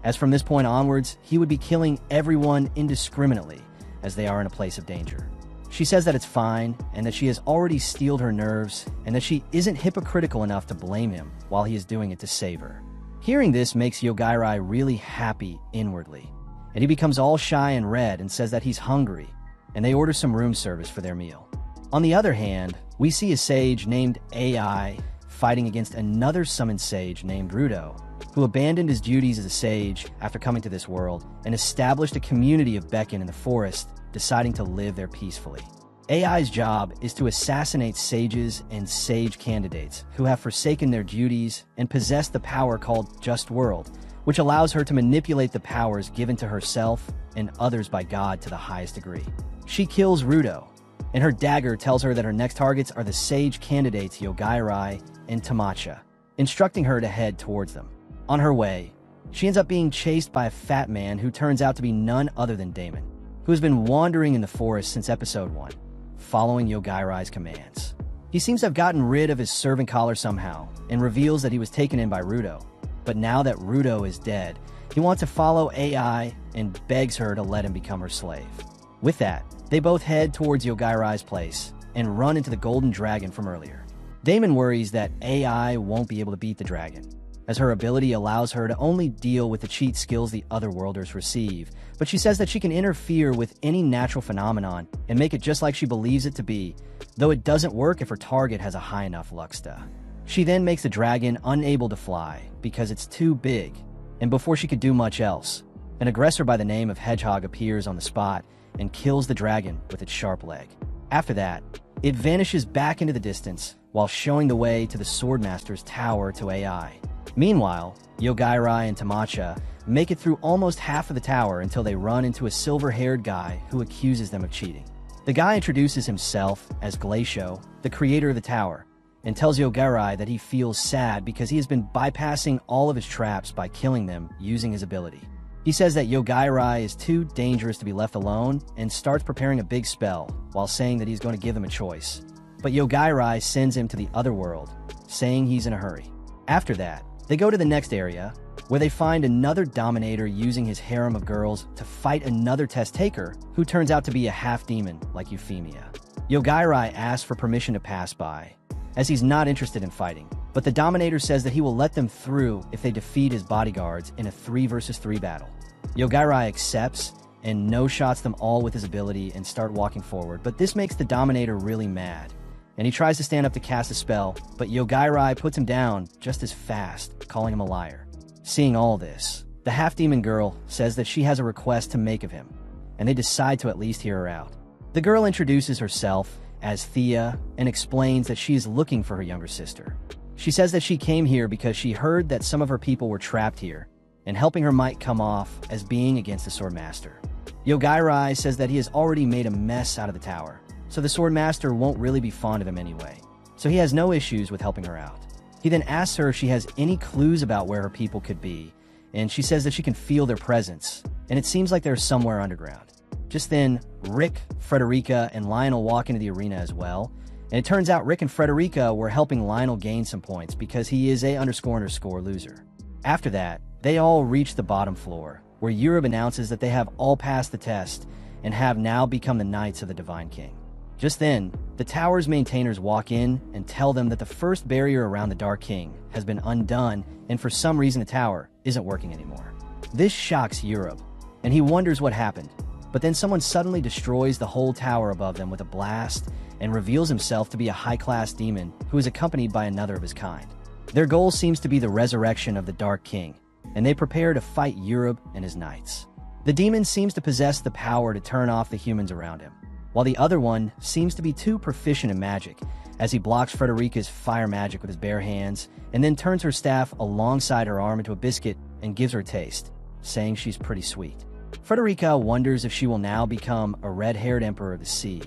as from this point onwards, he would be killing everyone indiscriminately, as they are in a place of danger. She says that it's fine, and that she has already steeled her nerves, and that she isn't hypocritical enough to blame him while he is doing it to save her. Hearing this makes Yogairai really happy inwardly, and he becomes all shy and red and says that he's hungry, and they order some room service for their meal. On the other hand, we see a sage named AI fighting against another summoned sage named Rudo, who abandoned his duties as a sage after coming to this world and established a community of Beacon in the forest, deciding to live there peacefully. AI's job is to assassinate sages and sage candidates who have forsaken their duties and possess the power called Just World, which allows her to manipulate the powers given to herself and others by God to the highest degree. She kills Rudo, and her dagger tells her that her next targets are the sage candidates Yogairai and Tamacha, instructing her to head towards them. On her way, she ends up being chased by a fat man who turns out to be none other than Damon, who has been wandering in the forest since episode 1, following Yogairai's commands. He seems to have gotten rid of his servant collar somehow, and reveals that he was taken in by Rudo. But now that Rudo is dead, he wants to follow AI and begs her to let him become her slave. With that, they both head towards Yogairai's place and run into the golden dragon from earlier. Damon worries that AI won't be able to beat the dragon, as her ability allows her to only deal with the cheat skills the otherworlders receive, but she says that she can interfere with any natural phenomenon and make it just like she believes it to be, though it doesn't work if her target has a high enough luxta. She then makes the dragon unable to fly because it's too big, and before she could do much else, an aggressor by the name of Hedgehog appears on the spot and kills the dragon with its sharp leg. After that, it vanishes back into the distance while showing the way to the Swordmaster's tower to AI. Meanwhile, Yogairai and Tamacha make it through almost half of the tower until they run into a silver-haired guy who accuses them of cheating. The guy introduces himself as Glacio, the creator of the tower, and tells Yogairai that he feels sad because he has been bypassing all of his traps by killing them using his ability. He says that Yogairai is too dangerous to be left alone and starts preparing a big spell while saying that he's going to give him a choice. But Yogairai sends him to the other world, saying he's in a hurry. After that, they go to the next area, where they find another dominator using his harem of girls to fight another test taker who turns out to be a half-demon like Euphemia. Yogairai asks for permission to pass by, as he's not interested in fighting, but the dominator says that he will let them through if they defeat his bodyguards in a 3 versus 3 battle. Yogairai accepts and no-shots them all with his ability and start walking forward, but this makes the dominator really mad, and he tries to stand up to cast a spell, but Yogairai puts him down just as fast, calling him a liar. Seeing all this, the half-demon girl says that she has a request to make of him, and they decide to at least hear her out. The girl introduces herself as Thea and explains that she is looking for her younger sister. She says that she came here because she heard that some of her people were trapped here, and helping her might come off as being against the Swordmaster. Yogairai says that he has already made a mess out of the tower, so the Swordmaster won't really be fond of him anyway, so he has no issues with helping her out. He then asks her if she has any clues about where her people could be, and she says that she can feel their presence, and it seems like they're somewhere underground. Just then, Rick, Frederica, and Lionel walk into the arena as well, and it turns out Rick and Frederica were helping Lionel gain some points because he is a __ loser. After that, they all reach the bottom floor, where Europe announces that they have all passed the test and have now become the Knights of the Divine King. Just then, the tower's maintainers walk in and tell them that the first barrier around the Dark King has been undone, and for some reason the tower isn't working anymore. This shocks Europe, and he wonders what happened, but then someone suddenly destroys the whole tower above them with a blast and reveals himself to be a high-class demon who is accompanied by another of his kind. Their goal seems to be the resurrection of the Dark King, and they prepare to fight Europe and his knights. The demon seems to possess the power to turn off the humans around him, while the other one seems to be too proficient in magic, as he blocks Frederica's fire magic with his bare hands, and then turns her staff alongside her arm into a biscuit and gives her a taste, saying she's pretty sweet. Frederica wonders if she will now become a red-haired emperor of the sea,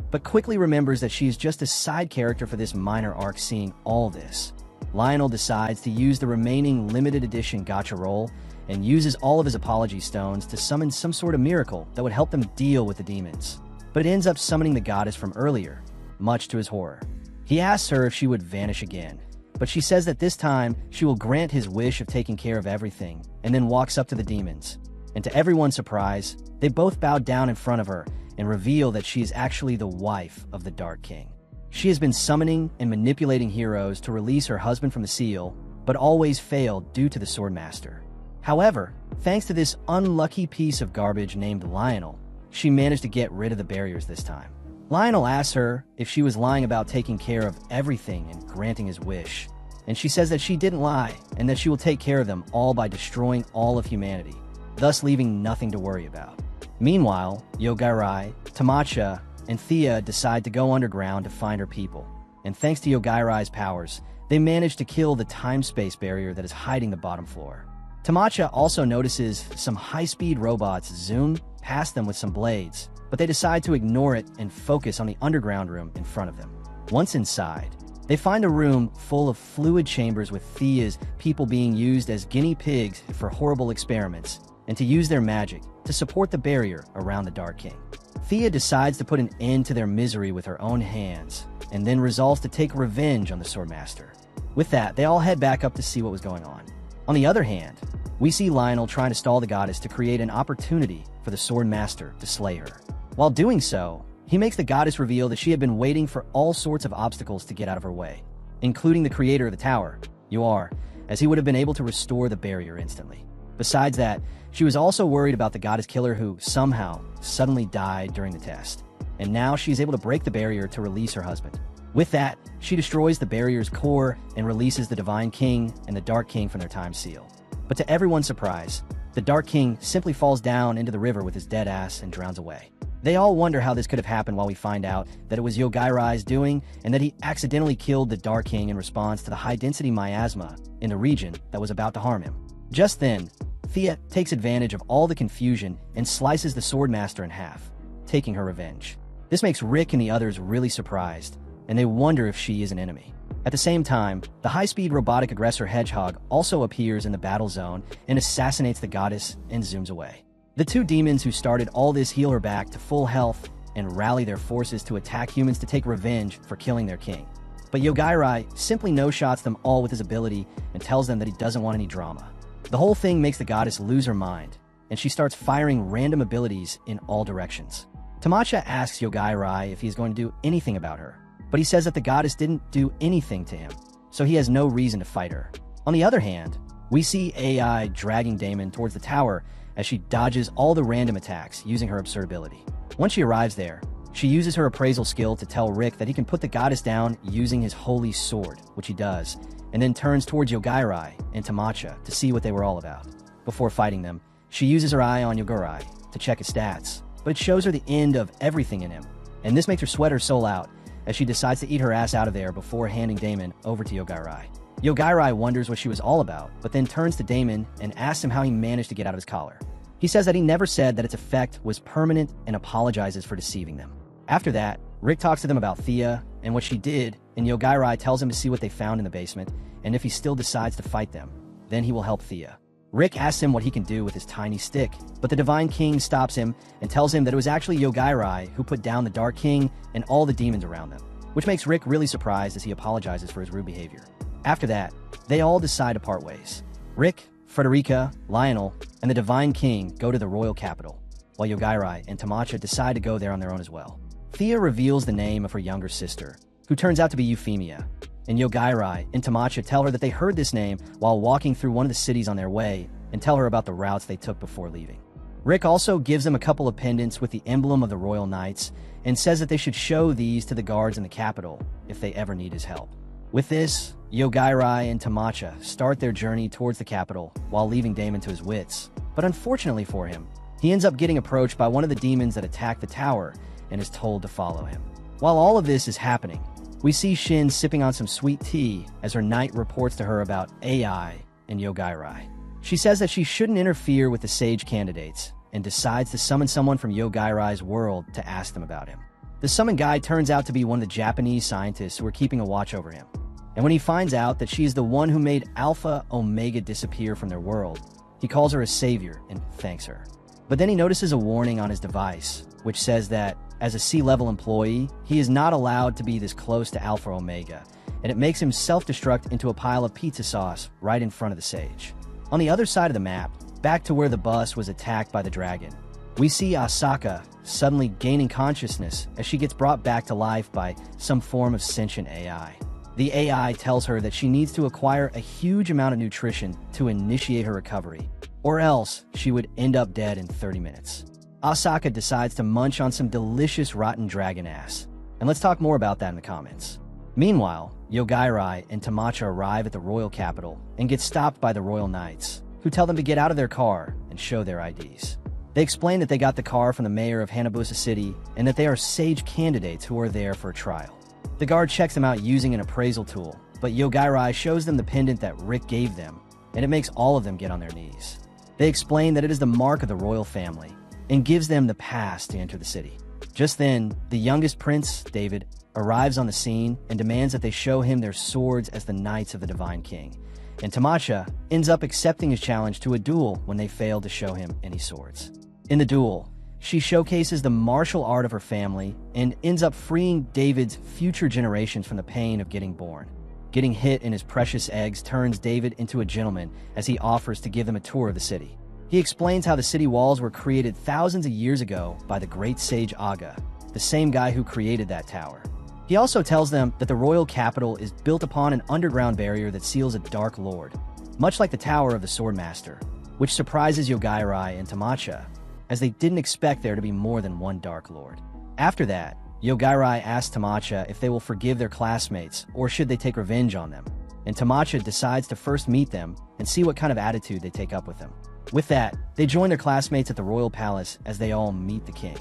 but quickly remembers that she is just a side character for this minor arc. Seeing all this, Lionel decides to use the remaining limited edition gacha roll and uses all of his apology stones to summon some sort of miracle that would help them deal with the demons. But it ends up summoning the goddess from earlier, much to his horror. He asks her if she would vanish again, but she says that this time she will grant his wish of taking care of everything, and then walks up to the demons. And to everyone's surprise, they both bow down in front of her and reveal that she is actually the wife of the Dark King. She has been summoning and manipulating heroes to release her husband from the seal, but always failed due to the Swordmaster. However, Thanks to this unlucky piece of garbage named Lionel, she managed to get rid of the barriers this time. Lionel asks her if she was lying about taking care of everything and granting his wish, and she says that she didn't lie and that she will take care of them all by destroying all of humanity, thus leaving nothing to worry about. Meanwhile, Yogairai, Tamacha, and Thea decide to go underground to find her people, and thanks to Yogairai's powers, they manage to kill the time-space barrier that is hiding the bottom floor. Tamacha also notices some high-speed robots zoom past them with some blades, but they decide to ignore it and focus on the underground room in front of them. Once inside, they find a room full of fluid chambers with Thea's people being used as guinea pigs for horrible experiments and to use their magic to support the barrier around the Dark King. Thea decides to put an end to their misery with her own hands and then resolves to take revenge on the Swordmaster. With that, they all head back up to see what was going on. On the other hand, we see Lionel trying to stall the goddess to create an opportunity for the Swordmaster to slay her. While doing so, he makes the goddess reveal that she had been waiting for all sorts of obstacles to get out of her way, including the creator of the tower, Yuar, as he would have been able to restore the barrier instantly. Besides that, she was also worried about the goddess killer who, somehow, suddenly died during the test, and now she's able to break the barrier to release her husband. With that, she destroys the barrier's core and releases the Divine King and the Dark King from their time seal. But to everyone's surprise, the Dark King simply falls down into the river with his dead ass and drowns away. They all wonder how this could have happened while we find out that it was Yogairai's doing and that he accidentally killed the Dark King in response to the high-density miasma in the region that was about to harm him. Just then, Thea takes advantage of all the confusion and slices the Swordmaster in half, taking her revenge. This makes Rick and the others really surprised, and they wonder if she is an enemy. At the same time, the high-speed robotic aggressor Hedgehog also appears in the battle zone and assassinates the goddess and zooms away. The two demons who started all this heal her back to full health and rally their forces to attack humans to take revenge for killing their king. But Yogairai simply no-shots them all with his ability and tells them that he doesn't want any drama. The whole thing makes the goddess lose her mind, and she starts firing random abilities in all directions. Tamacha asks Yogairai if he is going to do anything about her, but he says that the goddess didn't do anything to him, so he has no reason to fight her. On the other hand, we see AI dragging Damon towards the tower as she dodges all the random attacks using her absurd ability. Once she arrives there, she uses her appraisal skill to tell Rick that he can put the goddess down using his holy sword, which he does, and then turns towards Yogairai and Tamacha to see what they were all about. Before fighting them, she uses her eye on Yogairai to check his stats, but it shows her the end of everything in him, and this makes her sweat her soul out as she decides to eat her ass out of there before handing Damon over to Yogairai. Yogairai wonders what she was all about, but then turns to Damon and asks him how he managed to get out of his collar. He says that he never said that its effect was permanent and apologizes for deceiving them. After that, Rick talks to them about Thea and what she did, and Yogairai tells him to see what they found in the basement, and if he still decides to fight them, then he will help Thea. Rick asks him what he can do with his tiny stick, but the Divine King stops him and tells him that it was actually Yogairai who put down the Dark King and all the demons around them, which makes Rick really surprised as he apologizes for his rude behavior. After that, they all decide to part ways. Rick, Frederica, Lionel, and the Divine King go to the royal capital, while Yogairai and Tamacha decide to go there on their own as well. Thea reveals the name of her younger sister, who turns out to be Euphemia, and Yogairai and Tamacha tell her that they heard this name while walking through one of the cities on their way and tell her about the routes they took before leaving. Rick also gives them a couple of pendants with the emblem of the Royal Knights and says that they should show these to the guards in the capital if they ever need his help. With this, Yogairai and Tamacha start their journey towards the capital while leaving Damon to his wits, but unfortunately for him, he ends up getting approached by one of the demons that attacked the tower and is told to follow him. While all of this is happening, we see Shin sipping on some sweet tea as her knight reports to her about AI and Yogairai. She says that she shouldn't interfere with the sage candidates and decides to summon someone from Yogairai's world to ask them about him. The summoned guy turns out to be one of the Japanese scientists who are keeping a watch over him. And when he finds out that she is the one who made Alpha Omega disappear from their world, he calls her a savior and thanks her. But then he notices a warning on his device, which says that, as a C-level employee, he is not allowed to be this close to Alpha Omega, and it makes him self-destruct into a pile of pizza sauce right in front of the sage. On the other side of the map, back to where the bus was attacked by the dragon, we see Asaka suddenly gaining consciousness as she gets brought back to life by some form of sentient AI. The AI tells her that she needs to acquire a huge amount of nutrition to initiate her recovery, or else she would end up dead in 30 minutes. Asaka decides to munch on some delicious rotten dragon ass, and let's talk more about that in the comments. Meanwhile, Yogairai and Tamacha arrive at the royal capital and get stopped by the royal knights, who tell them to get out of their car and show their IDs. They explain that they got the car from the mayor of Hanabusa City and that they are sage candidates who are there for a trial. The guard checks them out using an appraisal tool, but Yogairai shows them the pendant that Rick gave them, and it makes all of them get on their knees. They explain that it is the mark of the royal family and gives them the pass to enter the city. Just then, the youngest prince, David, arrives on the scene and demands that they show him their swords as the Knights of the Divine King. And Tamacha ends up accepting his challenge to a duel when they fail to show him any swords. In the duel, she showcases the martial art of her family and ends up freeing David's future generations from the pain of getting born. Getting hit in his precious eggs turns David into a gentleman as he offers to give them a tour of the city. He explains how the city walls were created thousands of years ago by the great sage Aga, the same guy who created that tower. He also tells them that the royal capital is built upon an underground barrier that seals a dark lord, much like the Tower of the Swordmaster, which surprises Yogairai and Tamacha, as they didn't expect there to be more than one dark lord. After that, Yogairai asks Tamacha if they will forgive their classmates or should they take revenge on them, and Tamacha decides to first meet them and see what kind of attitude they take up with them. With that, they join their classmates at the royal palace as they all meet the king.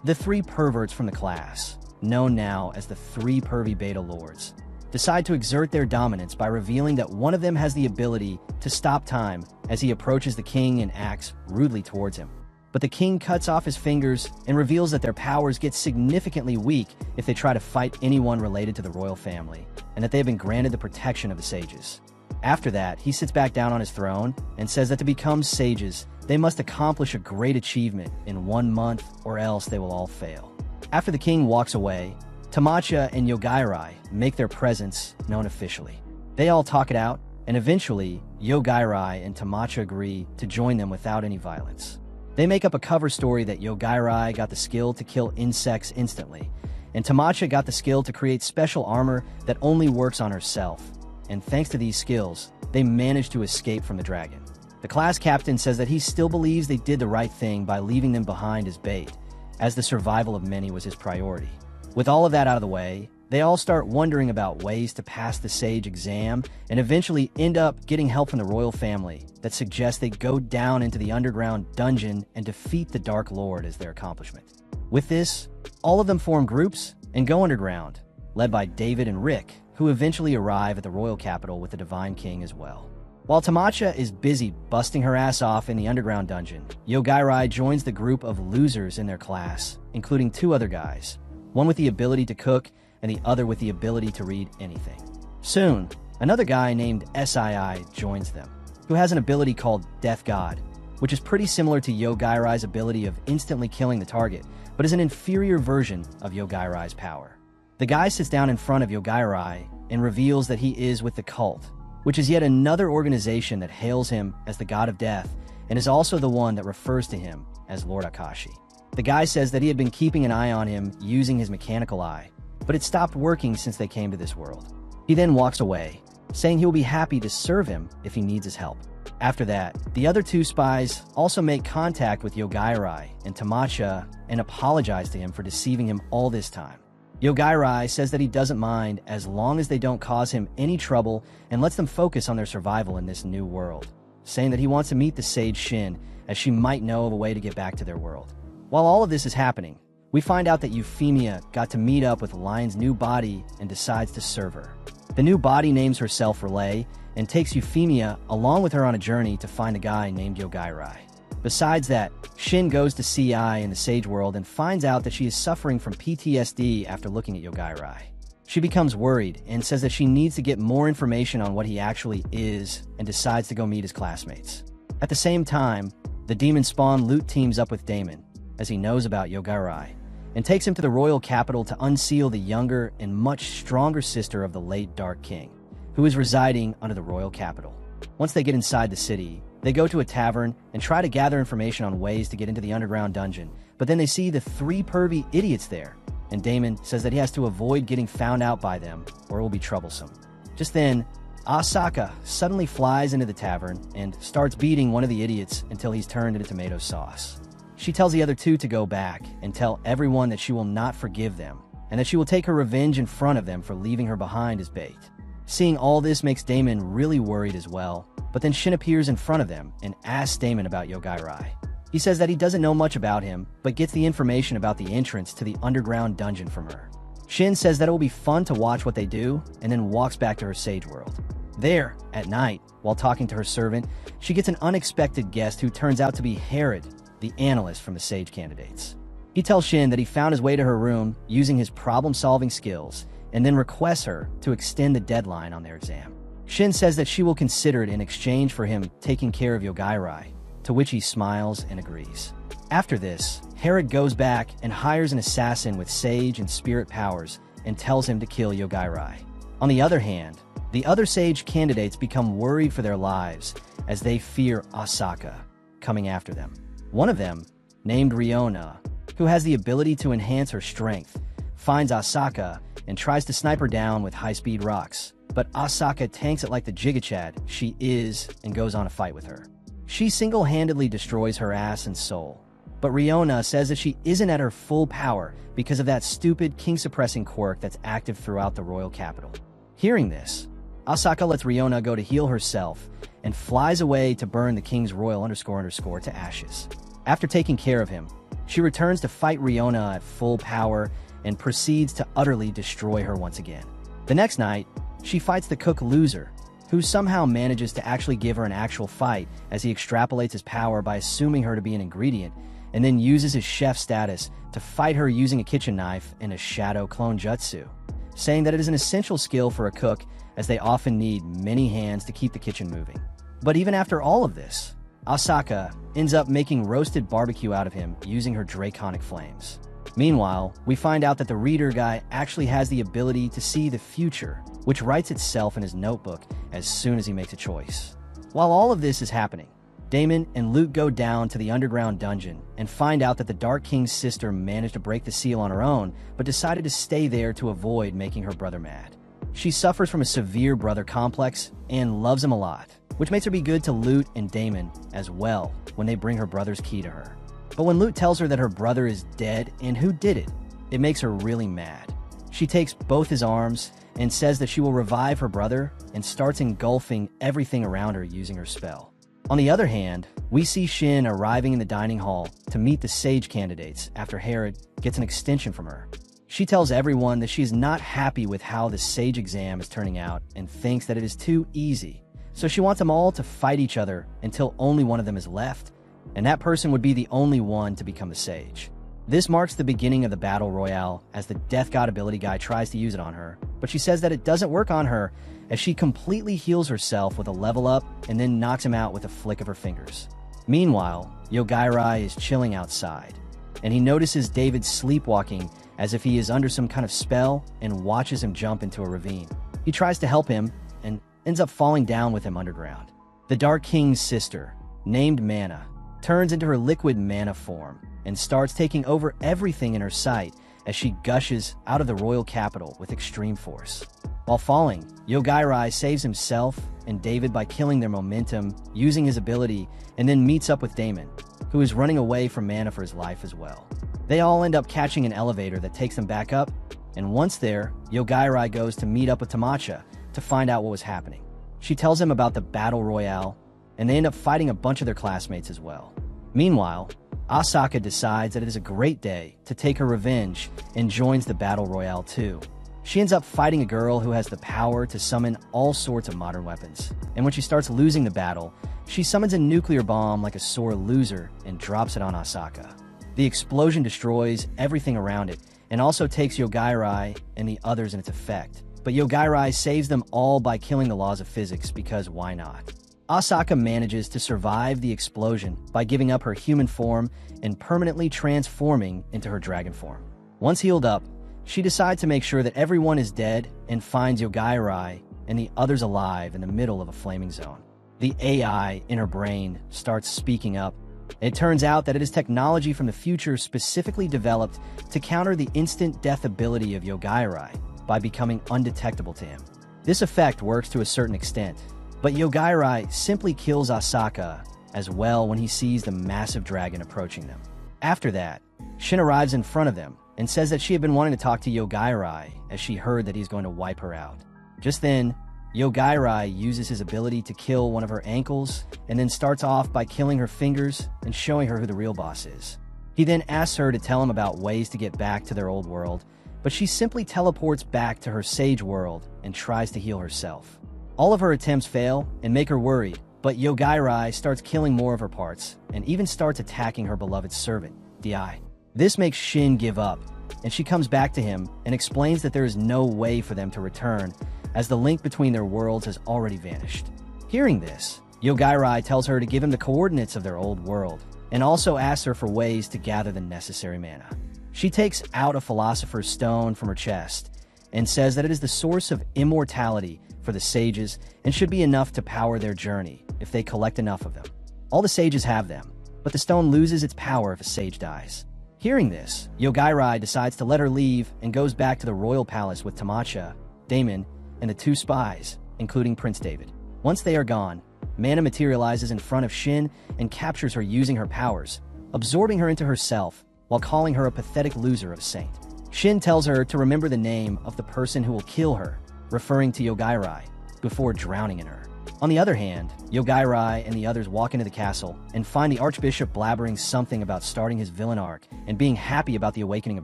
The three perverts from the class, known now as the three pervy beta lords, decide to exert their dominance by revealing that one of them has the ability to stop time as he approaches the king and acts rudely towards him. But the king cuts off his fingers and reveals that their powers get significantly weak if they try to fight anyone related to the royal family, and that they have been granted the protection of the sages. After that, he sits back down on his throne and says that to become sages, they must accomplish a great achievement in 1 month or else they will all fail. After the king walks away, Tamacha and Yogairai make their presence known officially. They all talk it out, and eventually, Yogairai and Tamacha agree to join them without any violence. They make up a cover story that Yogairai got the skill to kill insects instantly, and Tamacha got the skill to create special armor that only works on herself. And thanks to these skills, they managed to escape from the dragon. The class captain says that he still believes they did the right thing by leaving them behind as bait, as the survival of many was his priority. With all of that out of the way, they all start wondering about ways to pass the sage exam and eventually end up getting help from the royal family that suggests they go down into the underground dungeon and defeat the Dark Lord as their accomplishment. With this, all of them form groups and go underground, led by David and Rick, who eventually arrive at the royal capital with the Divine King as well. While Tamacha is busy busting her ass off in the underground dungeon, Yogairai joins the group of losers in their class, including 2 other guys, one with the ability to cook and the other with the ability to read anything. Soon, another guy named Sii joins them, who has an ability called Death God, which is pretty similar to Yogairai's ability of instantly killing the target, but is an inferior version of Yogairai's power. The guy sits down in front of Yogairai and reveals that he is with the cult, which is yet another organization that hails him as the god of death and is also the one that refers to him as Lord Akashi. The guy says that he had been keeping an eye on him using his mechanical eye, but it stopped working since they came to this world. He then walks away, saying he will be happy to serve him if he needs his help. After that, the other 2 spies also make contact with Yogairai and Tamacha and apologize to him for deceiving him all this time. Yogairai says that he doesn't mind as long as they don't cause him any trouble and lets them focus on their survival in this new world, saying that he wants to meet the sage Shin as she might know of a way to get back to their world. While all of this is happening, we find out that Euphemia got to meet up with Lion's new body and decides to serve her. The new body names herself Relay and takes Euphemia along with her on a journey to find a guy named Yogairai. Besides that, Shin goes to CI in the Sage World and finds out that she is suffering from PTSD after looking at Yogairai. She becomes worried and says that she needs to get more information on what he actually is and decides to go meet his classmates. At the same time, the Demon Spawn loot teams up with Damon, as he knows about Yogairai, and takes him to the royal capital to unseal the younger and much stronger sister of the late Dark King, who is residing under the royal capital. Once they get inside the city, they go to a tavern and try to gather information on ways to get into the underground dungeon, but then they see the 3 pervy idiots there, and Damon says that he has to avoid getting found out by them or it will be troublesome. Just then, Asaka suddenly flies into the tavern and starts beating one of the idiots until he's turned into tomato sauce. She tells the other two to go back and tell everyone that she will not forgive them and that she will take her revenge in front of them for leaving her behind as bait. Seeing all this makes Damon really worried as well, but then Shin appears in front of them and asks Damon about Yogairai. He says that he doesn't know much about him, but gets the information about the entrance to the underground dungeon from her. Shin says that it will be fun to watch what they do, and then walks back to her sage world. There, at night, while talking to her servant, she gets an unexpected guest who turns out to be Herod, the analyst from the sage candidates. He tells Shin that he found his way to her room using his problem-solving skills, and then requests her to extend the deadline on their exam. Shin says that she will consider it in exchange for him taking care of Yogairai, to which he smiles and agrees. After this, Herod goes back and hires an assassin with sage and spirit powers and tells him to kill Yogairai. On the other hand, the other sage candidates become worried for their lives as they fear Asaka coming after them. One of them, named Riona, who has the ability to enhance her strength, finds Asaka and tries to snipe her down with high-speed rocks, but Asaka tanks it like the Jigachad she is and goes on a fight with her. She single-handedly destroys her ass and soul, but Riona says that she isn't at her full power because of that stupid king-suppressing quirk that's active throughout the royal capital. Hearing this, Asaka lets Riona go to heal herself and flies away to burn the king's royal __ to ashes. After taking care of him, she returns to fight Riona at full power and proceeds to utterly destroy her once again. The next night, she fights the cook Loser, who somehow manages to actually give her an actual fight as he extrapolates his power by assuming her to be an ingredient, and then uses his chef status to fight her using a kitchen knife and a shadow clone jutsu, saying that it is an essential skill for a cook as they often need many hands to keep the kitchen moving. But even after all of this, Asaka ends up making roasted barbecue out of him using her draconic flames. Meanwhile, we find out that the reader guy actually has the ability to see the future, which writes itself in his notebook as soon as he makes a choice. While all of this is happening, Damon and Luke go down to the underground dungeon and find out that the Dark King's sister managed to break the seal on her own, but decided to stay there to avoid making her brother mad. She suffers from a severe brother complex and loves him a lot, which makes her be good to Lute and Damon as well when they bring her brother's key to her. But when Lute tells her that her brother is dead and who did it, it makes her really mad. She takes both his arms and says that she will revive her brother and starts engulfing everything around her using her spell. On the other hand, we see Shin arriving in the dining hall to meet the sage candidates after Herod gets an extension from her. She tells everyone that she is not happy with how the sage exam is turning out and thinks that it is too easy. So she wants them all to fight each other until only one of them is left, and that person would be the only one to become the sage. This marks the beginning of the battle royale as the death god ability guy tries to use it on her, but she says that it doesn't work on her as she completely heals herself with a level up and then knocks him out with a flick of her fingers. Meanwhile, Yogairai is chilling outside, and he notices David sleepwalking as if he is under some kind of spell and watches him jump into a ravine. He tries to help him and ends up falling down with him underground. The Dark King's sister, named Mana, turns into her liquid mana form and starts taking over everything in her sight as she gushes out of the royal capital with extreme force. While falling, Yogairai saves himself and David by killing their momentum using his ability and then meets up with Damon, who is running away from Mana for his life as well. They all end up catching an elevator that takes them back up, and once there, Yogairai goes to meet up with Tamacha to find out what was happening. She tells him about the battle royale, and they end up fighting a bunch of their classmates as well. Meanwhile, Asaka decides that it is a great day to take her revenge and joins the battle royale too. She ends up fighting a girl who has the power to summon all sorts of modern weapons, and when she starts losing the battle, she summons a nuclear bomb like a sore loser and drops it on Asaka. The explosion destroys everything around it and also takes Yogairai and the others in its effect, but Yogairai saves them all by killing the laws of physics because why not? Asaka manages to survive the explosion by giving up her human form and permanently transforming into her dragon form. Once healed up, she decides to make sure that everyone is dead and finds Yogairai and the others alive in the middle of a flaming zone. The AI in her brain starts speaking up. It turns out that it is technology from the future specifically developed to counter the instant death ability of Yogairai by becoming undetectable to him. This effect works to a certain extent, but Yogairai simply kills Asaka as well when he sees the massive dragon approaching them. After that, Shin arrives in front of them and says that she had been wanting to talk to Yogairai as she heard that he's going to wipe her out. Just then, Yogairai uses his ability to kill one of her ankles and then starts off by killing her fingers and showing her who the real boss is. He then asks her to tell him about ways to get back to their old world, but she simply teleports back to her sage world and tries to heal herself. All of her attempts fail and make her worried, but Yogairai starts killing more of her parts and even starts attacking her beloved servant, Di. This makes Shin give up, and she comes back to him and explains that there is no way for them to return as the link between their worlds has already vanished. Hearing this, Yogairai tells her to give him the coordinates of their old world and also asks her for ways to gather the necessary mana. She takes out a Philosopher's Stone from her chest and says that it is the source of immortality for the sages and should be enough to power their journey if they collect enough of them. All the sages have them, but the stone loses its power if a sage dies. Hearing this, Yogairai decides to let her leave and goes back to the royal palace with Tamacha, Damon, and the two spies, including Prince David. Once they are gone, Mana materializes in front of Shin and captures her using her powers, absorbing her into herself while calling her a pathetic loser of a saint. Shin tells her to remember the name of the person who will kill her, referring to Yogairai, before drowning in her. On the other hand, Yogairai and the others walk into the castle and find the Archbishop blabbering something about starting his villain arc and being happy about the awakening of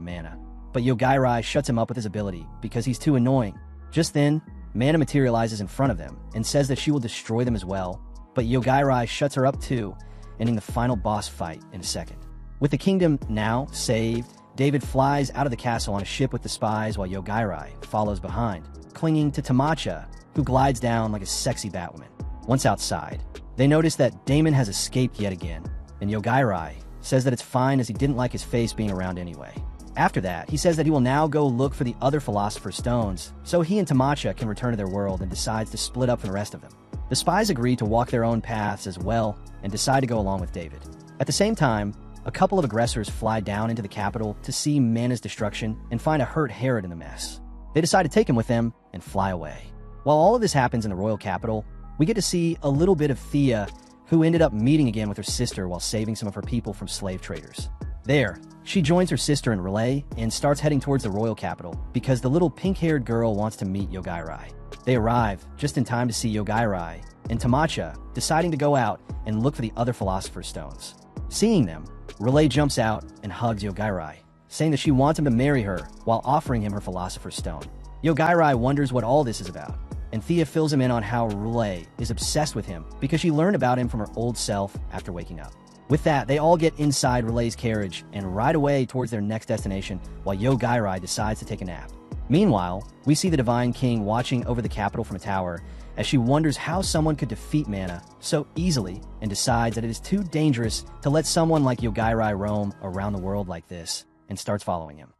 Mana. But Yogairai shuts him up with his ability because he's too annoying. Just then, Mana materializes in front of them and says that she will destroy them as well, but Yogairai shuts her up too, ending the final boss fight in a second. With the kingdom now saved, David flies out of the castle on a ship with the spies while Yogairai follows behind, clinging to Tamacha, who glides down like a sexy Batwoman. Once outside, they notice that Damon has escaped yet again, and Yogairai says that it's fine as he didn't like his face being around anyway. After that, he says that he will now go look for the other Philosopher's Stones, so he and Tamacha can return to their world and decides to split up from the rest of them. The spies agree to walk their own paths as well and decide to go along with David. At the same time, a couple of aggressors fly down into the capital to see Mana's destruction and find a hurt Herod in the mess. They decide to take him with them and fly away. While all of this happens in the royal capital, we get to see a little bit of Thea, who ended up meeting again with her sister while saving some of her people from slave traders. There, she joins her sister in Relay and starts heading towards the royal capital because the little pink-haired girl wants to meet Yogairai. They arrive just in time to see Yogairai and Tamacha deciding to go out and look for the other Philosopher's Stones. Seeing them, Relay jumps out and hugs Yogairai, saying that she wants him to marry her while offering him her Philosopher's Stone. Yogairai wonders what all this is about, and Thea fills him in on how Relay is obsessed with him because she learned about him from her old self after waking up. With that, they all get inside Relay's carriage and ride away towards their next destination while Yogairai decides to take a nap. Meanwhile, we see the Divine King watching over the capital from a tower as she wonders how someone could defeat Mana so easily and decides that it is too dangerous to let someone like Yogairai roam around the world like this and starts following him.